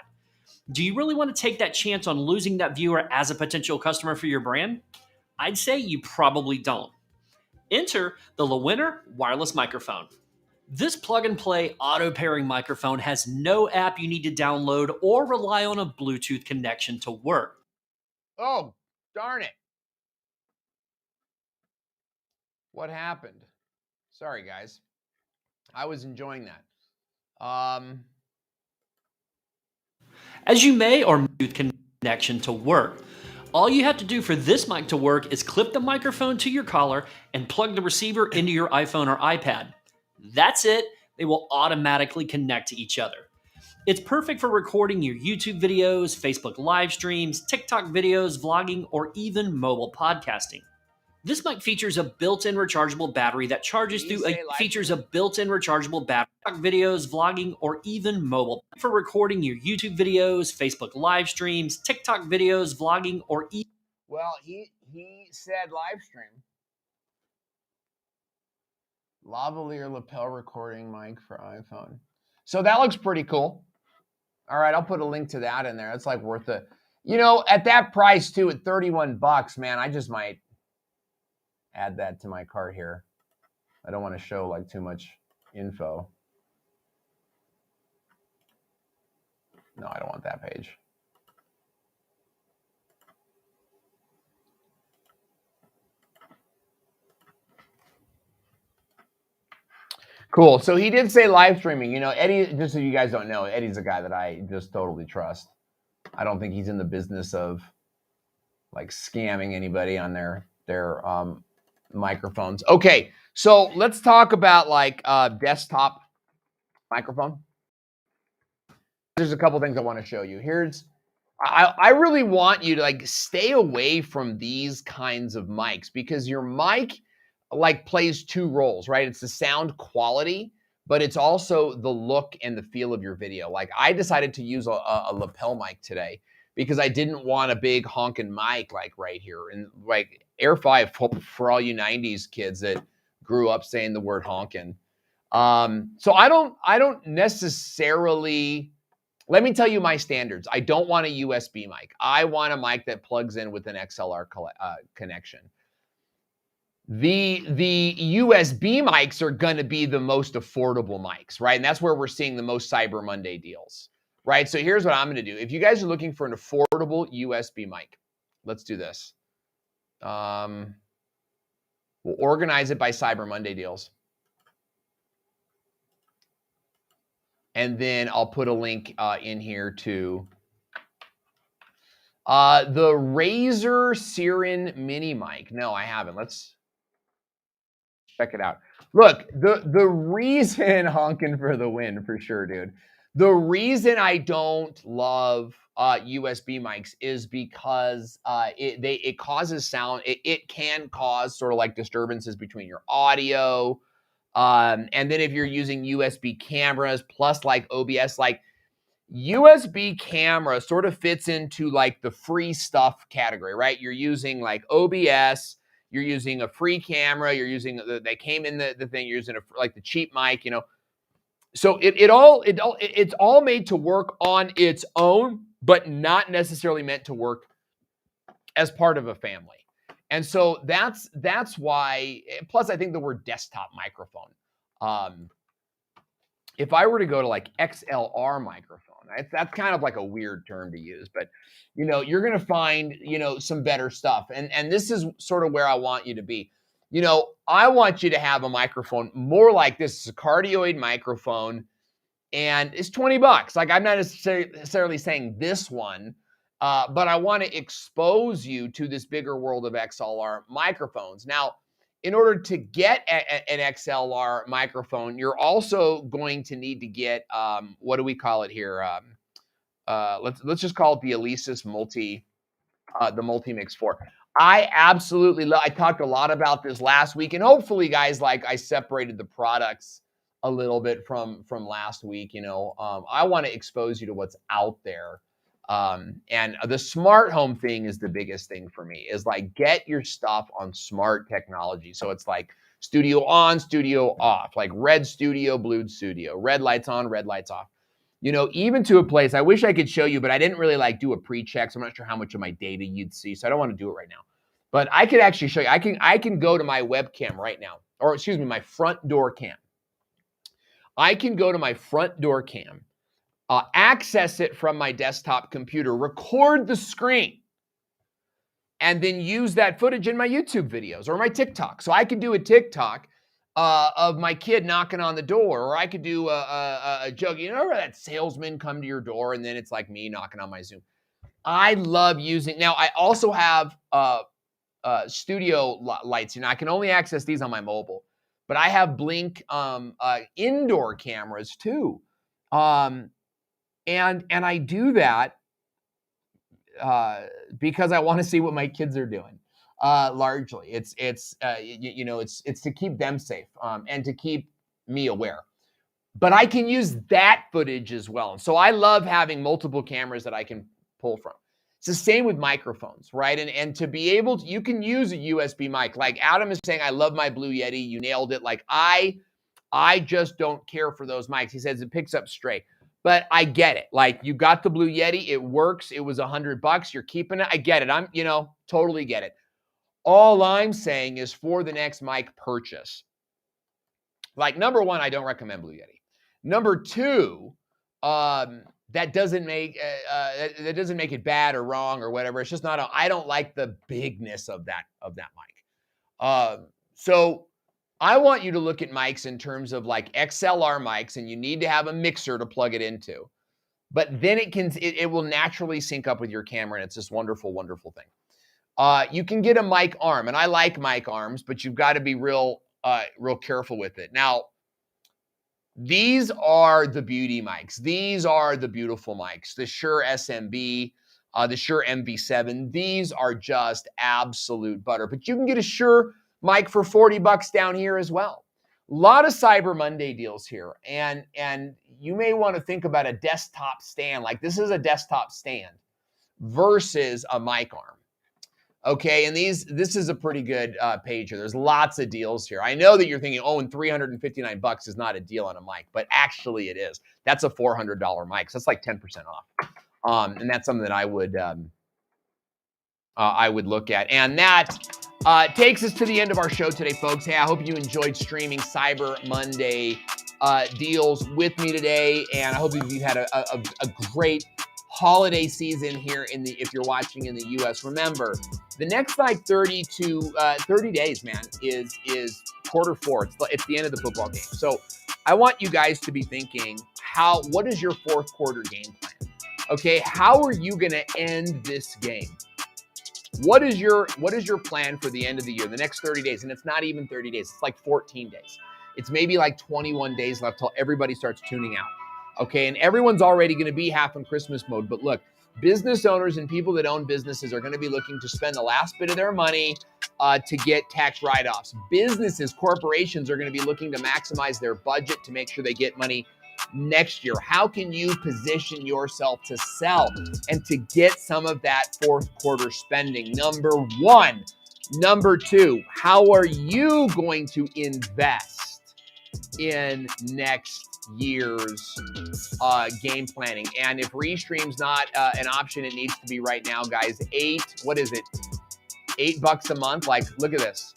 Do you really want to take that chance on losing that viewer as a potential customer for your brand? I'd say you probably don't. Enter the Lewinner wireless microphone. This plug-and-play auto-pairing microphone has no app you need to download or rely on a Bluetooth connection to work. Oh, darn it. What happened? Sorry, guys. I was enjoying that. As you may or Bluetooth connection to work. All you have to do for this mic to work is clip the microphone to your collar and plug the receiver into your iPhone or iPad. That's it. They will automatically connect to each other. It's perfect for recording your YouTube videos, Facebook live streams, TikTok videos, vlogging, or even mobile podcasting. This mic features a built-in rechargeable battery that charges through videos, vlogging, or even mobile. For recording your YouTube videos, Facebook live streams, TikTok videos, vlogging, or well, he said live stream. Lavalier lapel recording mic for iPhone. So that looks pretty cool. All right, I'll put a link to that in there. It's like worth it. You know, at that price too, at 31 bucks, man, I just might add that to my cart here. I don't want to show like too much info. No, I don't want that page. Cool. So he did say live streaming. You know, Eddie, just so you guys don't know, Eddie's a guy that I just totally trust. I don't think he's in the business of like scamming anybody on their microphones. Okay, so let's talk about like desktop microphone. There's a couple things I want to show you. I really want you to like stay away from these kinds of mics because your mic like plays two roles, right? It's the sound quality, but it's also the look and the feel of your video. Like I decided to use a lapel mic today because I didn't want a big honking mic like right here. And like Air 5 for all you 90s kids that grew up saying the word honking. So I don't necessarily, let me tell you my standards. I don't want a USB mic. I want a mic that plugs in with an XLR connection. The USB mics are going to be the most affordable mics, right? And that's where we're seeing the most Cyber Monday deals, right? So here's what I'm going to do. If you guys are looking for an affordable USB mic, let's do this. We'll organize it by Cyber Monday deals. And then I'll put a link in here to the Razer Siren Mini mic. No, I haven't. Let's check it out. Look, the reason honking for the win for sure, dude. The reason I don't love USB mics is because it causes sound. It can cause sort of like disturbances between your audio. And then if you're using USB cameras plus like OBS, like USB camera sort of fits into like the free stuff category, right? You're using like OBS, you're using a free camera, you're using they came in the thing, you're using like the cheap mic, you know. So it's all made to work on its own, but not necessarily meant to work as part of a family. And so that's why, plus I think the word desktop microphone. If I were to go to like XLR microphone, that's kind of like a weird term to use, but you know, you're going to find, you know, some better stuff. And this is sort of where I want you to be. You know, I want you to have a microphone more like this. It's a cardioid microphone and it's 20 bucks. Like I'm not necessarily saying this one, but I want to expose you to this bigger world of XLR microphones. Now, in order to get an XLR microphone, you're also going to need to get, what do we call it here? Let's just call it the Alesis the Multi-Mix 4. I absolutely love, I talked a lot about this last week, and hopefully guys, like I separated the products a little bit from last week. You know, I want to expose you to what's out there. And the smart home thing is the biggest thing for me, is like get your stuff on smart technology. So it's like studio on, studio off, like red studio, blue studio, red lights on, red lights off. You know, even to a place, I wish I could show you, but I didn't really like do a pre-check. So I'm not sure how much of my data you'd see. So I don't want to do it right now, but I could actually show you. I can go to my webcam right now, or excuse me, my front door cam. I can go to my front door cam, access it from my desktop computer, record the screen, and then use that footage in my YouTube videos or my TikTok. So I could do a TikTok of my kid knocking on the door, or I could do a joke. You know, that salesman come to your door, and then it's like me knocking on my Zoom. I love using. Now I also have studio lights. You know, I can only access these on my mobile, but I have Blink indoor cameras too. And I do that because I want to see what my kids are doing. largely. It's to keep them safe and to keep me aware. But I can use that footage as well. And so I love having multiple cameras that I can pull from. It's the same with microphones, right? And to be able to, you can use a USB mic. Like Adam is saying, I love my Blue Yeti. You nailed it. Like I just don't care for those mics. He says it picks up straight. But I get it. Like you got the Blue Yeti, it works. It was $100. You're keeping it. I get it. I'm, totally get it. All I'm saying is for the next mic purchase, like number one, I don't recommend Blue Yeti. Number two, that doesn't make it bad or wrong or whatever. It's just not. I don't like the bigness of that mic. So I want you to look at mics in terms of like XLR mics, and you need to have a mixer to plug it into. But then it will naturally sync up with your camera, and it's this wonderful, wonderful thing. You can get a mic arm, and I like mic arms, but you've got to be real careful with it. Now, these are the beauty mics. These are the beautiful mics. The Shure SMB, the Shure MV7. These are just absolute butter. But you can get a Shure mic for $40 down here as well. A lot of Cyber Monday deals here. And you may want to think about a desktop stand. Like this is a desktop stand versus a mic arm. Okay, and this is a pretty good page here. There's lots of deals here. I know that you're thinking, oh, and $359 is not a deal on a mic, but actually it is. That's a $400 mic, so that's like 10% off. And that's something that I would look at. And that takes us to the end of our show today, folks. Hey, I hope you enjoyed streaming Cyber Monday deals with me today, and I hope you've had a great holiday season here if you're watching in the U.S. Remember, the next like 30 days, man, is quarter four. It's the end of the football game. So I want you guys to be thinking, what is your fourth quarter game plan? Okay, how are you going to end this game? What is your plan for the end of the year, the next 30 days? And it's not even 30 days. It's like 14 days. It's maybe like 21 days left till everybody starts tuning out. Okay, and everyone's already going to be half in Christmas mode. But look, business owners and people that own businesses are going to be looking to spend the last bit of their money to get tax write-offs. Businesses, corporations are going to be looking to maximize their budget to make sure they get money next year. How can you position yourself to sell and to get some of that fourth quarter spending? Number one. Number two, how are you going to invest in next year's game planning? And if Restream's not an option, it needs to be right now, guys. $8 a month. Like, look at this.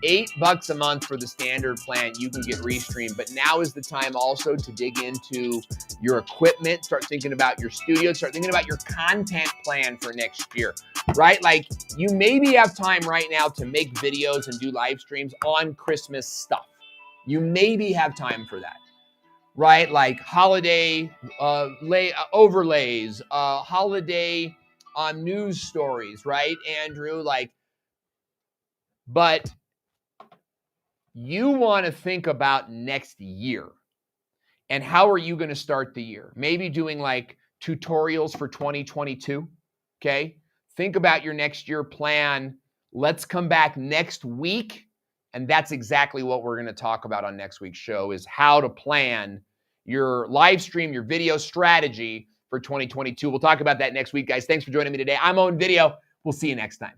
$8 a month for the standard plan. You can get Restream, but now is the time also to dig into your equipment, start thinking about your studio, start thinking about your content plan for next year, right? Like you maybe have time right now to make videos and do live streams on Christmas stuff. You maybe have time for that, right? Like holiday overlays, holiday news stories, right, Andrew? But you want to think about next year and how are you going to start the year? Maybe doing like tutorials for 2022, okay? Think about your next year plan. Let's come back next week, and that's exactly what we're going to talk about on next week's show is how to plan your live stream, your video strategy for 2022. We'll talk about that next week, guys. Thanks for joining me today. I'm Owen Video. We'll see you next time.